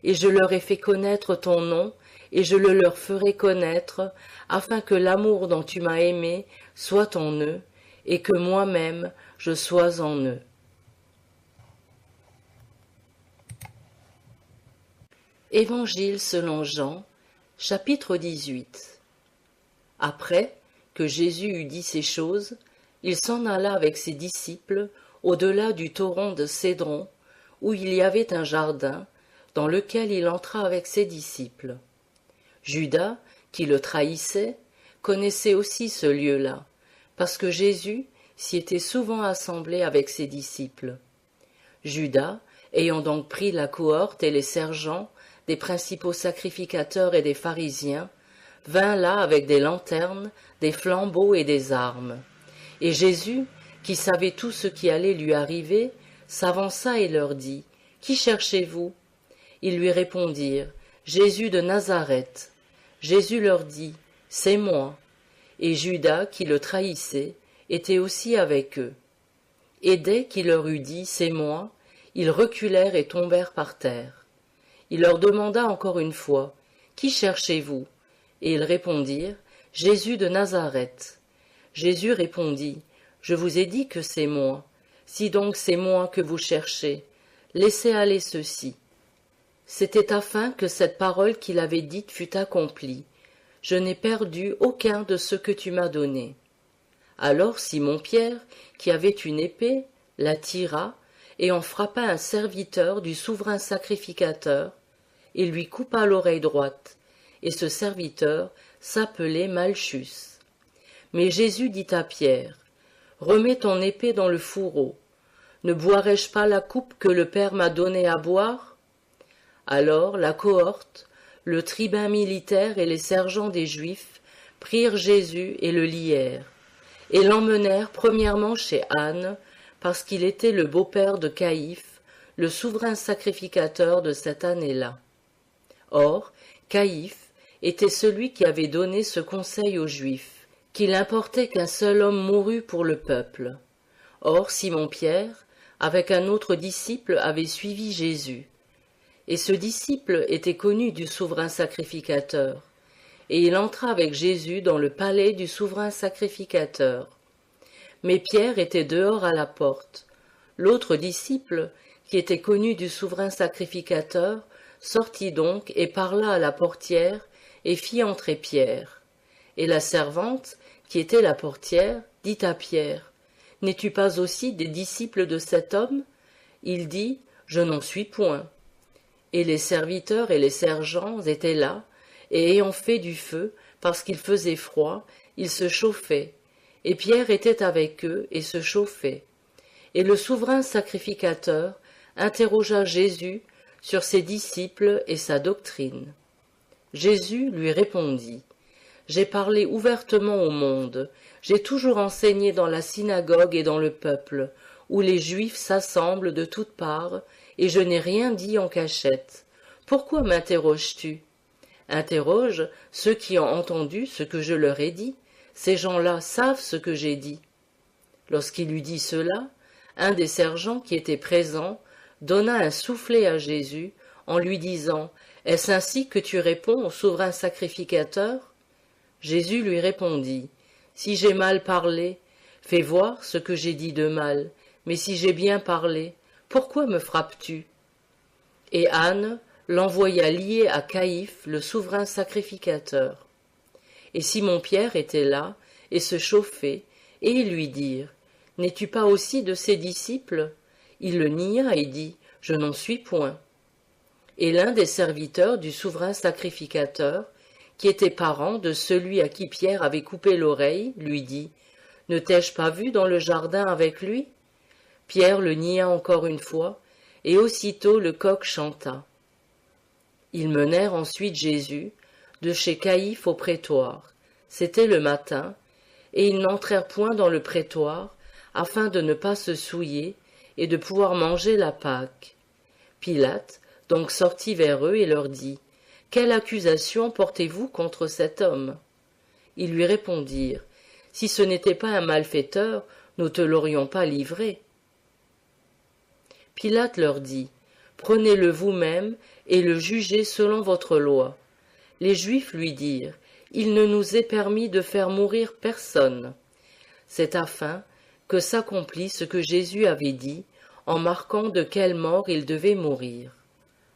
Et je leur ai fait connaître ton nom, et je le leur ferai connaître, afin que l'amour dont tu m'as aimé soit en eux, et que moi-même je sois en eux. Évangile selon Jean, chapitre 18. Après que Jésus eut dit ces choses, il s'en alla avec ses disciples au-delà du torrent de Cédron, où il y avait un jardin, dans lequel il entra avec ses disciples. Judas, qui le trahissait, connaissait aussi ce lieu-là, parce que Jésus s'y était souvent assemblé avec ses disciples. Judas, ayant donc pris la cohorte et les sergents des principaux sacrificateurs et des pharisiens, vint là avec des lanternes, des flambeaux et des armes. Et Jésus, qui savait tout ce qui allait lui arriver, s'avança et leur dit, « Qui cherchez-vous » Ils lui répondirent, « Jésus de Nazareth. » Jésus leur dit, « C'est moi. » Et Judas, qui le trahissait, était aussi avec eux. Et dès qu'il leur eut dit, « C'est moi », ils reculèrent et tombèrent par terre. Il leur demanda encore une fois, « Qui cherchez-vous » Et ils répondirent, « Jésus de Nazareth. » Jésus répondit, « Je vous ai dit que c'est moi. Si donc c'est moi que vous cherchez, laissez aller ceci. » C'était afin que cette parole qu'il avait dite fût accomplie. « Je n'ai perdu aucun de ceux que tu m'as donnés. » Alors Simon-Pierre, qui avait une épée, la tira et en frappa un serviteur du souverain sacrificateur, et lui coupa l'oreille droite, et ce serviteur s'appelait Malchus. Mais Jésus dit à Pierre, « Remets ton épée dans le fourreau. Ne boirai-je pas la coupe que le Père m'a donnée à boire ?» Alors la cohorte, le tribun militaire et les sergents des Juifs prirent Jésus et le lièrent, et l'emmenèrent premièrement chez Anne, parce qu'il était le beau-père de Caïphe, le souverain sacrificateur de cette année-là. Or, Caïphe était celui qui avait donné ce conseil aux Juifs, qu'il importait qu'un seul homme mourût pour le peuple. Or, Simon-Pierre, avec un autre disciple, avait suivi Jésus. Et ce disciple était connu du souverain sacrificateur, et il entra avec Jésus dans le palais du souverain sacrificateur. Mais Pierre était dehors à la porte. L'autre disciple, qui était connu du souverain sacrificateur, sortit donc et parla à la portière et fit entrer Pierre. Et la servante, qui était la portière, dit à Pierre, « N'es-tu pas aussi des disciples de cet homme ?» Il dit, « Je n'en suis point. » Et les serviteurs et les sergents étaient là, et ayant fait du feu, parce qu'il faisait froid, ils se chauffaient. Et Pierre était avec eux et se chauffait. Et le souverain sacrificateur interrogea Jésus sur ses disciples et sa doctrine. Jésus lui répondit, « J'ai parlé ouvertement au monde, j'ai toujours enseigné dans la synagogue et dans le peuple, où les Juifs s'assemblent de toutes parts, et je n'ai rien dit en cachette. Pourquoi m'interroges-tu ? Interroge ceux qui ont entendu ce que je leur ai dit. Ces gens-là savent ce que j'ai dit. » Lorsqu'il eut dit cela, un des sergents qui était présent donna un soufflet à Jésus en lui disant, « Est-ce ainsi que tu réponds au souverain sacrificateur ?» Jésus lui répondit, « Si j'ai mal parlé, fais voir ce que j'ai dit de mal, mais si j'ai bien parlé, pourquoi me frappes-tu » Et Anne l'envoya lier à Caïphe, le souverain sacrificateur. Et Simon-Pierre était là, et se chauffait, et ils lui dirent, « N'es-tu pas aussi de ses disciples ?» Il le nia et dit, « Je n'en suis point. » Et l'un des serviteurs du souverain sacrificateur, qui était parent de celui à qui Pierre avait coupé l'oreille, lui dit, « Ne t'ai-je pas vu dans le jardin avec lui ?» Pierre le nia encore une fois, et aussitôt le coq chanta. Ils menèrent ensuite Jésus de chez Caïphe au prétoire. C'était le matin, et ils n'entrèrent point dans le prétoire, afin de ne pas se souiller et de pouvoir manger la Pâque. Pilate donc sortit vers eux et leur dit, « Quelle accusation portez-vous contre cet homme ?» Ils lui répondirent, « Si ce n'était pas un malfaiteur, nous te l'aurions pas livré. » Pilate leur dit, « Prenez-le vous-même et le jugez selon votre loi. » Les Juifs lui dirent, « Il ne nous est permis de faire mourir personne. » C'est afin que s'accomplisse ce que Jésus avait dit, en marquant de quelle mort il devait mourir.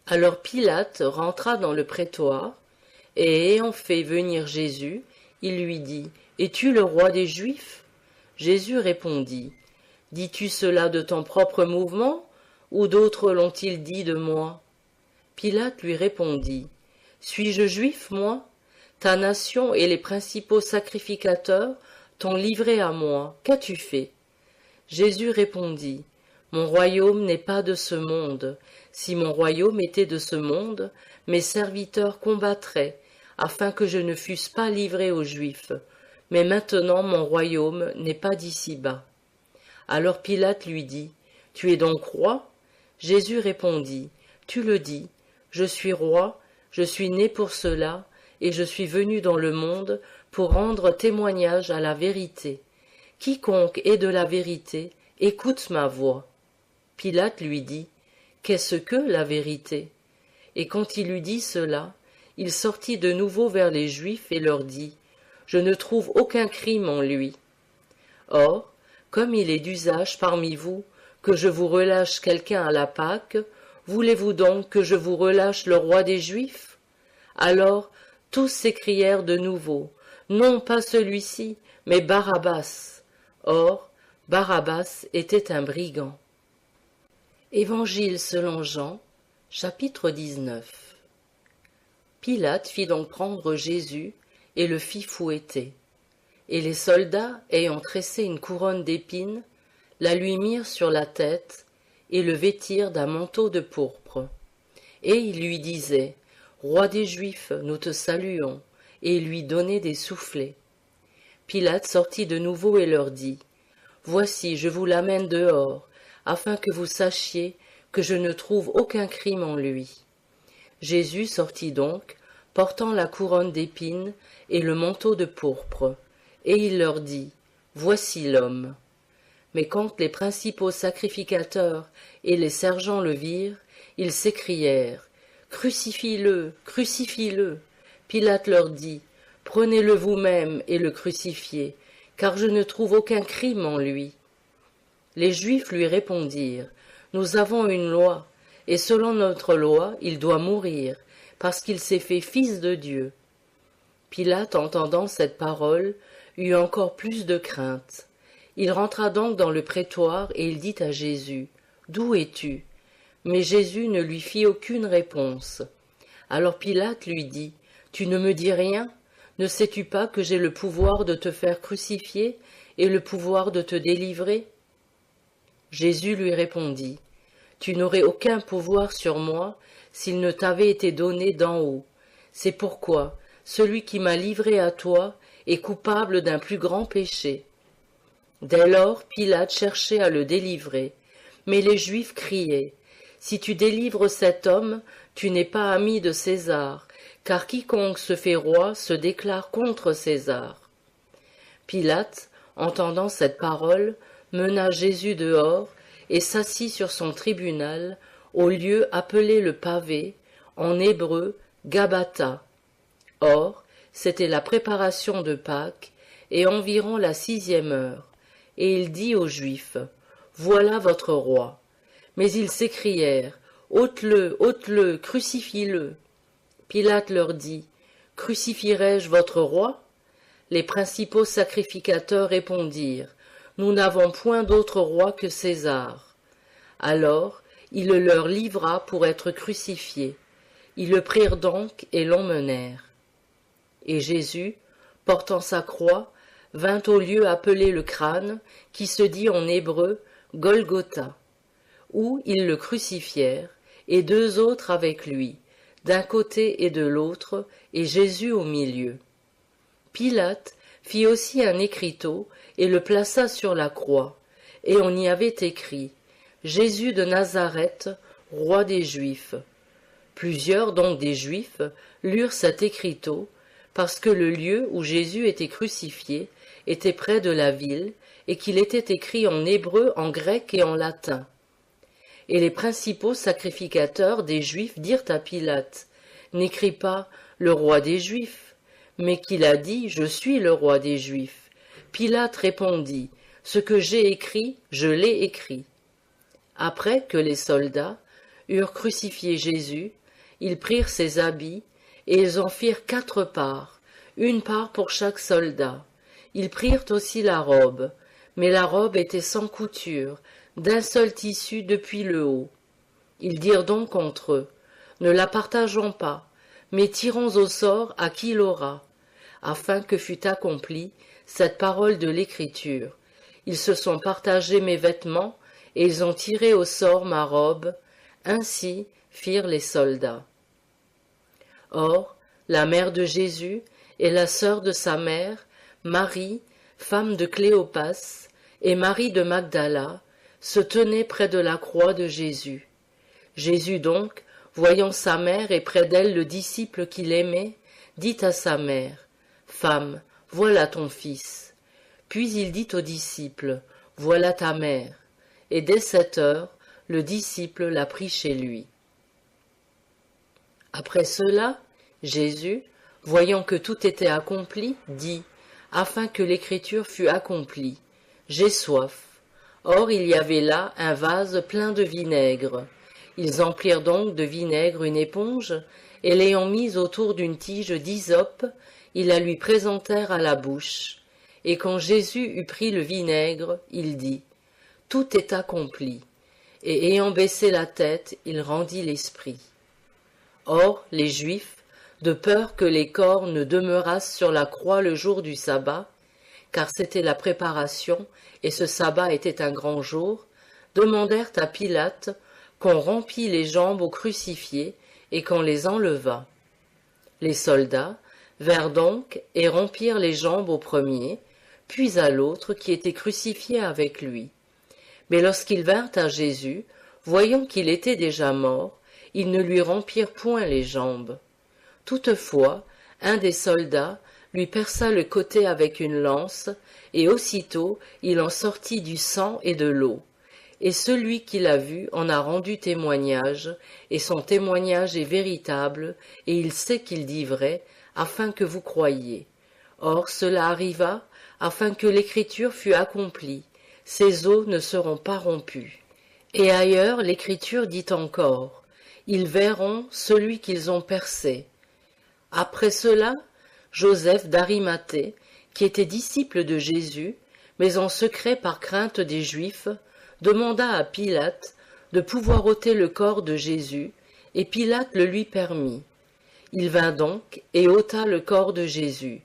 Alors Pilate rentra dans le prétoire, et ayant fait venir Jésus, il lui dit, « Es-tu le roi des Juifs ?» Jésus répondit, « Dis-tu cela de ton propre mouvement, ou d'autres l'ont-ils dit de moi ?» Pilate lui répondit, « Suis-je juif, moi ? Ta nation et les principaux sacrificateurs t'ont livré à moi. Qu'as-tu fait ?» Jésus répondit, « Mon royaume n'est pas de ce monde. Si mon royaume était de ce monde, mes serviteurs combattraient, afin que je ne fusse pas livré aux Juifs. Mais maintenant mon royaume n'est pas d'ici-bas. » Alors Pilate lui dit, « Tu es donc roi ?» Jésus répondit, « Tu le dis, je suis roi, je suis né pour cela, et je suis venu dans le monde pour rendre témoignage à la vérité. Quiconque est de la vérité, écoute ma voix. » Pilate lui dit, « Qu'est-ce que la vérité ?» Et quand il eut dit cela, il sortit de nouveau vers les Juifs et leur dit, « Je ne trouve aucun crime en lui. Or, comme il est d'usage parmi vous que je vous relâche quelqu'un à la Pâque, voulez-vous donc que je vous relâche le roi des Juifs ?» Alors tous s'écrièrent de nouveau, « Non pas celui-ci, mais Barabbas. » Or, Barabbas était un brigand. Évangile selon Jean, chapitre 19. Pilate fit donc prendre Jésus et le fit fouetter. Et les soldats, ayant tressé une couronne d'épines, la lui mirent sur la tête et le vêtirent d'un manteau de pourpre. Et ils lui disaient, « Roi des Juifs, nous te saluons », et ils lui donnaient des soufflets. Pilate sortit de nouveau et leur dit, « Voici, je vous l'amène dehors, afin que vous sachiez que je ne trouve aucun crime en lui. » Jésus sortit donc, portant la couronne d'épines et le manteau de pourpre, et il leur dit, « Voici l'homme. » Mais quand les principaux sacrificateurs et les sergents le virent, ils s'écrièrent, « Crucifie-le, crucifie-le » Pilate leur dit, « Prenez-le vous-même et le crucifiez, car je ne trouve aucun crime en lui. » Les Juifs lui répondirent, « Nous avons une loi, et selon notre loi, il doit mourir, parce qu'il s'est fait fils de Dieu. » Pilate, entendant cette parole, eut encore plus de crainte. Il rentra donc dans le prétoire et il dit à Jésus, « D'où es-tu » Mais Jésus ne lui fit aucune réponse. Alors Pilate lui dit, « Tu ne me dis rien? Ne sais-tu pas que j'ai le pouvoir de te faire crucifier et le pouvoir de te délivrer ?» Jésus lui répondit, « Tu n'aurais aucun pouvoir sur moi s'il ne t'avait été donné d'en haut. C'est pourquoi celui qui m'a livré à toi est coupable d'un plus grand péché. » Dès lors, Pilate cherchait à le délivrer, mais les Juifs criaient, « Si tu délivres cet homme, tu n'es pas ami de César, car quiconque se fait roi se déclare contre César. » Pilate, entendant cette parole, mena Jésus dehors et s'assit sur son tribunal, au lieu appelé le pavé, en hébreu Gabbatha. Or, c'était la préparation de Pâques et environ la 6e heure. Et il dit aux Juifs, « Voilà votre roi. » Mais ils s'écrièrent, « Ôte-le, ôte-le, crucifie-le. » Pilate leur dit, « Crucifierai-je votre roi ?» Les principaux sacrificateurs répondirent, « Nous n'avons point d'autre roi que César. » Alors il le leur livra pour être crucifié. Ils le prirent donc et l'emmenèrent. Et Jésus, portant sa croix, vint au lieu appelé le crâne, qui se dit en hébreu Golgotha, où ils le crucifièrent, et 2 autres avec lui, d'un côté et de l'autre, et Jésus au milieu. Pilate fit aussi un écriteau et le plaça sur la croix, et on y avait écrit « Jésus de Nazareth, roi des Juifs ». Plusieurs donc des Juifs lurent cet écriteau, parce que le lieu où Jésus était crucifié était près de la ville, et qu'il était écrit en hébreu, en grec et en latin. Et les principaux sacrificateurs des Juifs dirent à Pilate, « N'écris pas « le roi des Juifs », mais qu'il a dit « Je suis le roi des Juifs ». Pilate répondit, « Ce que j'ai écrit, je l'ai écrit. » Après que les soldats eurent crucifié Jésus, ils prirent ses habits, et ils en firent 4 parts, une part pour chaque soldat. Ils prirent aussi la robe, mais la robe était sans couture, d'un seul tissu depuis le haut. Ils dirent donc entre eux, « Ne la partageons pas, mais tirons au sort à qui l'aura, afin que fût accomplie cette parole de l'Écriture. Ils se sont partagés mes vêtements, et ils ont tiré au sort ma robe. Ainsi firent les soldats. » Or, la mère de Jésus et la sœur de sa mère, Marie, femme de Cléopas, et Marie de Magdala, se tenaient près de la croix de Jésus. Jésus donc, voyant sa mère et près d'elle le disciple qu'il aimait, dit à sa mère, « Femme, voilà ton fils. » Puis il dit au disciple, « Voilà ta mère. » Et dès 7 heures, le disciple la prit chez lui. Après cela, Jésus, voyant que tout était accompli, dit, afin que l'écriture fût accomplie, « J'ai soif. » Or il y avait là un vase plein de vinaigre. Ils emplirent donc de vinaigre une éponge, et l'ayant mise autour d'une tige d'hysope, ils la lui présentèrent à la bouche. Et quand Jésus eut pris le vinaigre, il dit, « Tout est accompli. » Et ayant baissé la tête, il rendit l'esprit. Or, les Juifs, de peur que les corps ne demeurassent sur la croix le jour du sabbat, car c'était la préparation, et ce sabbat était un grand jour, demandèrent à Pilate qu'on rompît les jambes aux crucifiés et qu'on les enlevât. Les soldats vinrent donc et rompirent les jambes au premier, puis à l'autre qui était crucifié avec lui. Mais lorsqu'ils vinrent à Jésus, voyant qu'il était déjà mort, ils ne lui rompirent point les jambes. Toutefois, un des soldats lui perça le côté avec une lance, et aussitôt il en sortit du sang et de l'eau. Et celui qui l'a vu en a rendu témoignage, et son témoignage est véritable, et il sait qu'il dit vrai, afin que vous croyiez. Or cela arriva, afin que l'écriture fût accomplie. Ces os ne seront pas rompus. Et ailleurs l'écriture dit encore, ils verront celui qu'ils ont percé. Après cela, Joseph d'Arimathée, qui était disciple de Jésus, mais en secret par crainte des Juifs, demanda à Pilate de pouvoir ôter le corps de Jésus, et Pilate le lui permit. Il vint donc et ôta le corps de Jésus.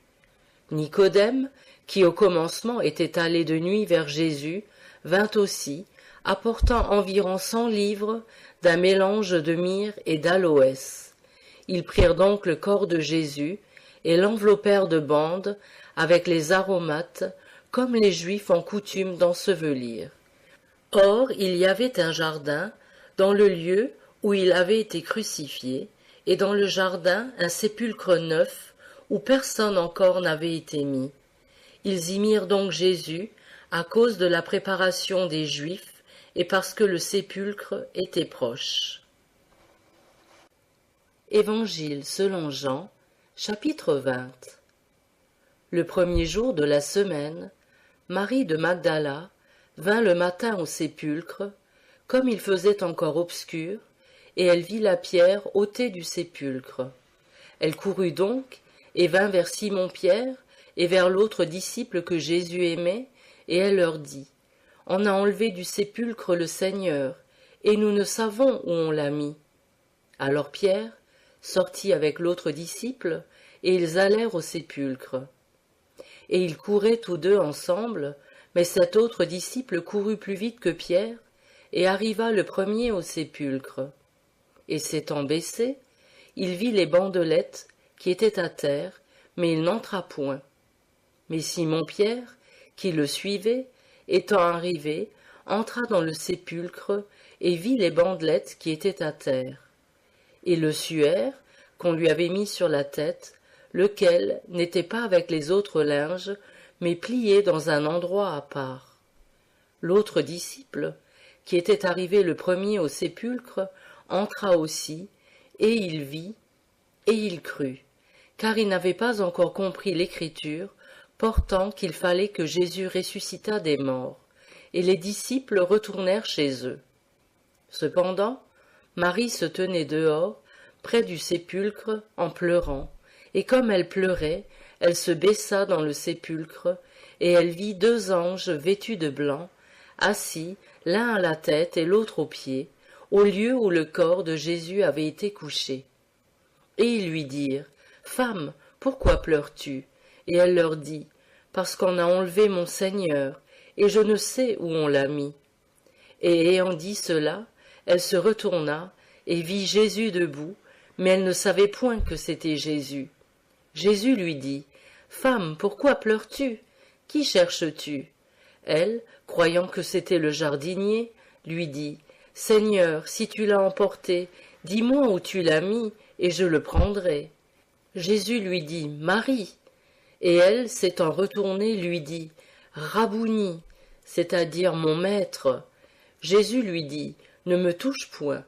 Nicodème, qui au commencement était allé de nuit vers Jésus, vint aussi, apportant environ 100 livres d'un mélange de myrrhe et d'aloès. Ils prirent donc le corps de Jésus et l'enveloppèrent de bandes avec les aromates, comme les Juifs ont coutume d'ensevelir. Or il y avait un jardin dans le lieu où il avait été crucifié, et dans le jardin un sépulcre neuf où personne encore n'avait été mis. Ils y mirent donc Jésus à cause de la préparation des Juifs et parce que le sépulcre était proche. Évangile selon Jean, chapitre 20. Le premier jour de la semaine, Marie de Magdala vint le matin au sépulcre, comme il faisait encore obscur, et elle vit la pierre ôtée du sépulcre. Elle courut donc et vint vers Simon-Pierre et vers l'autre disciple que Jésus aimait, et elle leur dit, « On a enlevé du sépulcre le Seigneur, et nous ne savons où on l'a mis. » Alors Pierre sortit avec l'autre disciple, et ils allèrent au sépulcre. Et ils couraient tous deux ensemble, mais cet autre disciple courut plus vite que Pierre, et arriva le premier au sépulcre. Et s'étant baissé, il vit les bandelettes qui étaient à terre, mais il n'entra point. Mais Simon-Pierre, qui le suivait, étant arrivé, entra dans le sépulcre et vit les bandelettes qui étaient à terre. Et le suaire qu'on lui avait mis sur la tête, lequel n'était pas avec les autres linges, mais plié dans un endroit à part. L'autre disciple, qui était arrivé le premier au sépulcre, entra aussi, et il vit, et il crut, car il n'avait pas encore compris l'écriture, portant qu'il fallait que Jésus ressuscitât des morts, et les disciples retournèrent chez eux. Cependant, Marie se tenait dehors, près du sépulcre, en pleurant, et comme elle pleurait, elle se baissa dans le sépulcre, et elle vit 2 anges vêtus de blanc, assis, l'un à la tête et l'autre aux pieds, au lieu où le corps de Jésus avait été couché. Et ils lui dirent, « Femme, pourquoi pleures-tu » Et elle leur dit, « Parce qu'on a enlevé mon Seigneur, et je ne sais où on l'a mis. » Et ayant dit cela, elle se retourna et vit Jésus debout, mais elle ne savait point que c'était Jésus. Jésus lui dit, « Femme, pourquoi pleures-tu? Qui cherches-tu » Elle, croyant que c'était le jardinier, lui dit, « Seigneur, si tu l'as emporté, dis-moi où tu l'as mis, et je le prendrai. » Jésus lui dit, « Marie !» Et elle, s'étant retournée, lui dit, « Rabouni !» c'est-à-dire mon maître. Jésus lui dit, « Ne me touche point,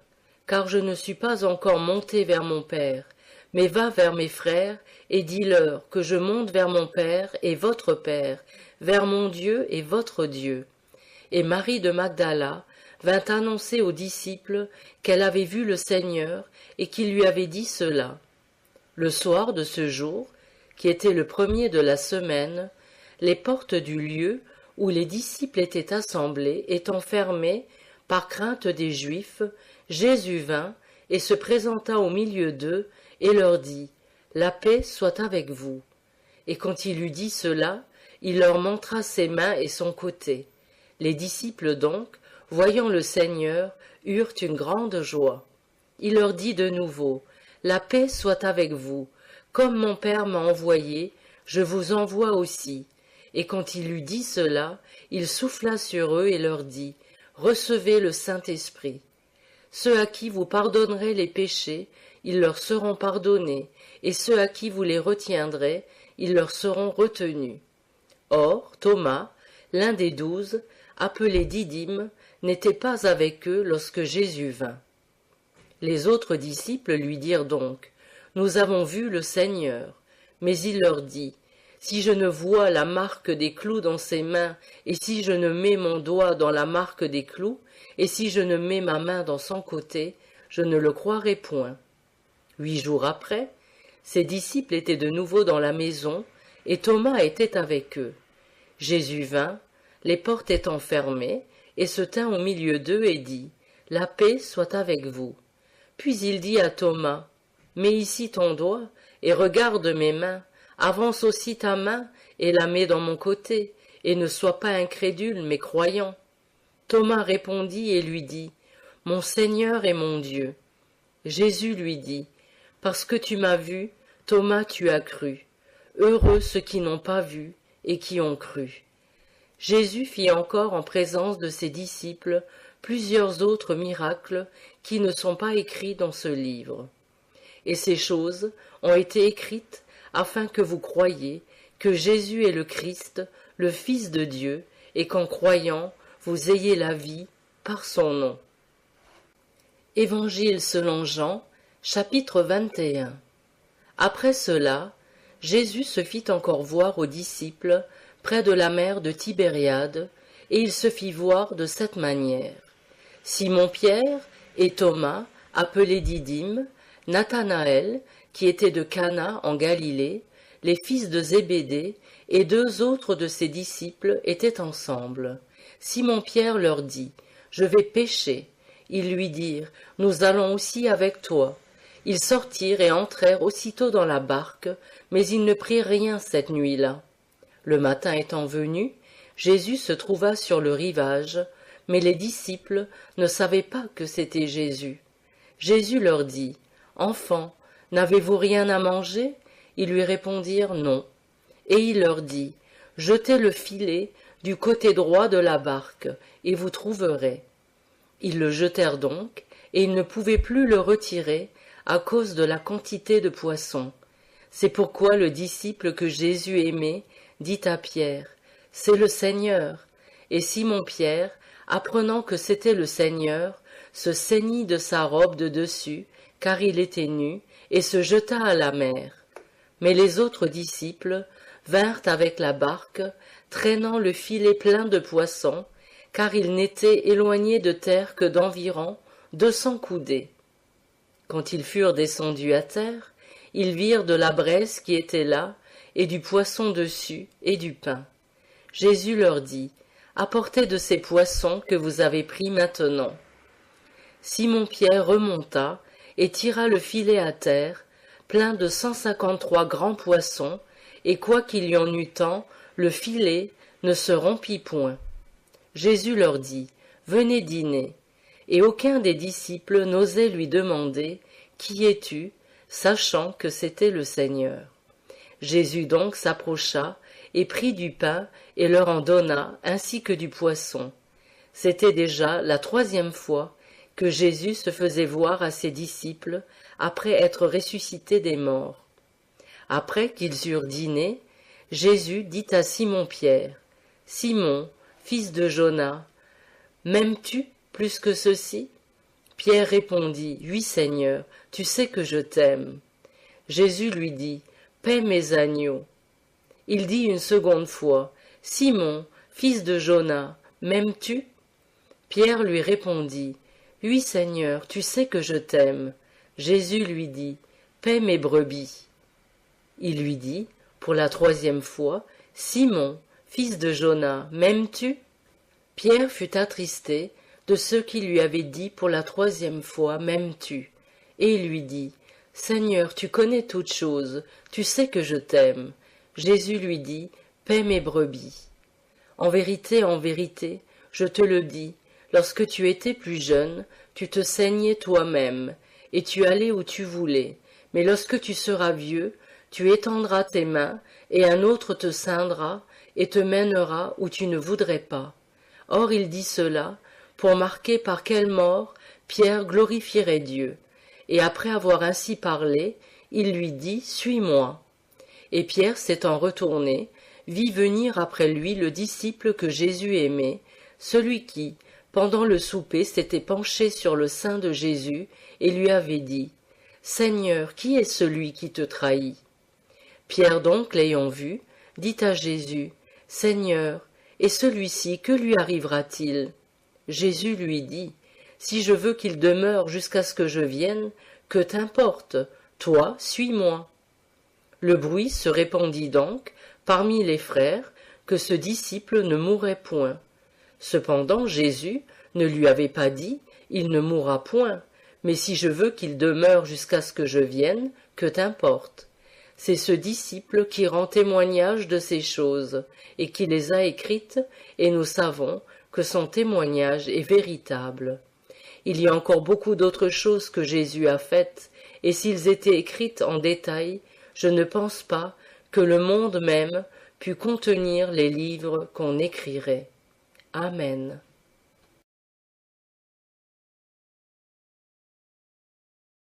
car je ne suis pas encore monté vers mon Père, mais va vers mes frères, et dis-leur que je monte vers mon Père et votre Père, vers mon Dieu et votre Dieu. » Et Marie de Magdala vint annoncer aux disciples qu'elle avait vu le Seigneur et qu'il lui avait dit cela. Le soir de ce jour, qui était le premier de la semaine, les portes du lieu où les disciples étaient assemblés étant fermées par crainte des Juifs, Jésus vint et se présenta au milieu d'eux et leur dit, « La paix soit avec vous. » Et quand il eut dit cela, Il leur montra ses mains et son côté. Les disciples donc, voyant le Seigneur, eurent une grande joie. Il leur dit de nouveau, « La paix soit avec vous. Comme mon Père m'a envoyé, je vous envoie aussi. » Et quand il eut dit cela, il souffla sur eux et leur dit, « Recevez le Saint-Esprit. Ceux à qui vous pardonnerez les péchés, ils leur seront pardonnés, et ceux à qui vous les retiendrez, ils leur seront retenus. » Or, Thomas, l'un des 12, appelé Didyme, n'était pas avec eux lorsque Jésus vint. Les autres disciples lui dirent donc, « Nous avons vu le Seigneur. » Mais il leur dit, « Si je ne vois la marque des clous dans ses mains, et si je ne mets mon doigt dans la marque des clous, et si je ne mets ma main dans son côté, je ne le croirai point. » 8 jours après, ses disciples étaient de nouveau dans la maison, et Thomas était avec eux. Jésus vint, les portes étant fermées, et se tint au milieu d'eux et dit, « La paix soit avec vous. » Puis il dit à Thomas, « Mets ici ton doigt, et regarde mes mains, avance aussi ta main, et la mets dans mon côté, et ne sois pas incrédule, mais croyant. » Thomas répondit et lui dit, « Mon Seigneur et mon Dieu. » Jésus lui dit, « Parce que tu m'as vu, Thomas, tu as cru. Heureux ceux qui n'ont pas vu et qui ont cru. » Jésus fit encore en présence de ses disciples plusieurs autres miracles qui ne sont pas écrits dans ce livre. Et ces choses ont été écrites afin que vous croyiez que Jésus est le Christ, le Fils de Dieu, et qu'en croyant, vous ayez la vie par son nom. Évangile selon Jean, chapitre 21. Après cela, Jésus se fit encore voir aux disciples près de la mer de Tibériade, et il se fit voir de cette manière. Simon-Pierre et Thomas, appelés Didyme, Nathanaël, qui était de Cana en Galilée, les fils de Zébédée, et 2 autres de ses disciples étaient ensemble. Simon-Pierre leur dit, « Je vais pêcher. » Ils lui dirent, « Nous allons aussi avec toi. » Ils sortirent et entrèrent aussitôt dans la barque, mais ils ne prirent rien cette nuit-là. Le matin étant venu, Jésus se trouva sur le rivage, mais les disciples ne savaient pas que c'était Jésus. Jésus leur dit, « Enfants, n'avez-vous rien à manger ?» Ils lui répondirent, « Non. » Et il leur dit, « Jetez le filet du côté droit de la barque, et vous trouverez. » Ils le jetèrent donc, et ils ne pouvaient plus le retirer à cause de la quantité de poissons. C'est pourquoi le disciple que Jésus aimait dit à Pierre, « C'est le Seigneur. » Et Simon-Pierre, apprenant que c'était le Seigneur, se ceignit de sa robe de dessus, car il était nu, et se jeta à la mer. Mais les autres disciples vinrent avec la barque, traînant le filet plein de poissons, car ils n'étaient éloignés de terre que d'environ 200 coudées. Quand ils furent descendus à terre, ils virent de la braise qui était là, et du poisson dessus, et du pain. Jésus leur dit, « Apportez de ces poissons que vous avez pris maintenant. » Simon-Pierre remonta et tira le filet à terre, plein de 153 grands poissons, et quoiqu'il y en eût tant, le filet ne se rompit point. Jésus leur dit, « Venez dîner. » Et aucun des disciples n'osait lui demander, « Qui es-tu ?» sachant que c'était le Seigneur. Jésus donc s'approcha et prit du pain et leur en donna, ainsi que du poisson. C'était déjà la 3e fois que Jésus se faisait voir à ses disciples après être ressuscité des morts. Après qu'ils eurent dîné, Jésus dit à Simon-Pierre, « Simon, fils de Jonas, m'aimes-tu plus que ceux-ci » Pierre répondit, « Oui, Seigneur, tu sais que je t'aime. » Jésus lui dit, « Paie mes agneaux. » Il dit une seconde fois, « Simon, fils de Jonas, m'aimes-tu » Pierre lui répondit, « Oui, Seigneur, tu sais que je t'aime. » Jésus lui dit, « Paie mes brebis. » Il lui dit, pour la 3e fois, « Simon, fils de Jonas, m'aimes-tu » Pierre fut attristé de ce qu'il lui avait dit pour la 3e fois, « M'aimes-tu » Et il lui dit, « Seigneur, tu connais toutes choses, tu sais que je t'aime. » Jésus lui dit, « paie mes brebis. En vérité, je te le dis, lorsque tu étais plus jeune, tu te saignais toi-même, et tu allais où tu voulais. Mais lorsque tu seras vieux, tu étendras tes mains, et un autre te ceindra, et te mènera où tu ne voudrais pas. Or il dit cela, pour marquer par quelle mort Pierre glorifierait Dieu. Et après avoir ainsi parlé, il lui dit, suis-moi. Et Pierre, s'étant retourné, vit venir après lui le disciple que Jésus aimait, celui qui, pendant le souper, s'était penché sur le sein de Jésus et lui avait dit, « Seigneur, qui est celui qui te trahit ?» Pierre donc, l'ayant vu, dit à Jésus, « Seigneur, et celui-ci, que lui arrivera-t-il » Jésus lui dit, « Si je veux qu'il demeure jusqu'à ce que je vienne, que t'importe, toi, suis-moi. » Le bruit se répandit donc, parmi les frères, que ce disciple ne mourrait point. Cependant Jésus ne lui avait pas dit, « Il ne mourra point, mais si je veux qu'il demeure jusqu'à ce que je vienne, que t'importe. » C'est ce disciple qui rend témoignage de ces choses, et qui les a écrites, et nous savons que son témoignage est véritable. Il y a encore beaucoup d'autres choses que Jésus a faites, et s'ils étaient écrites en détail, je ne pense pas que le monde même pût contenir les livres qu'on écrirait. Amen.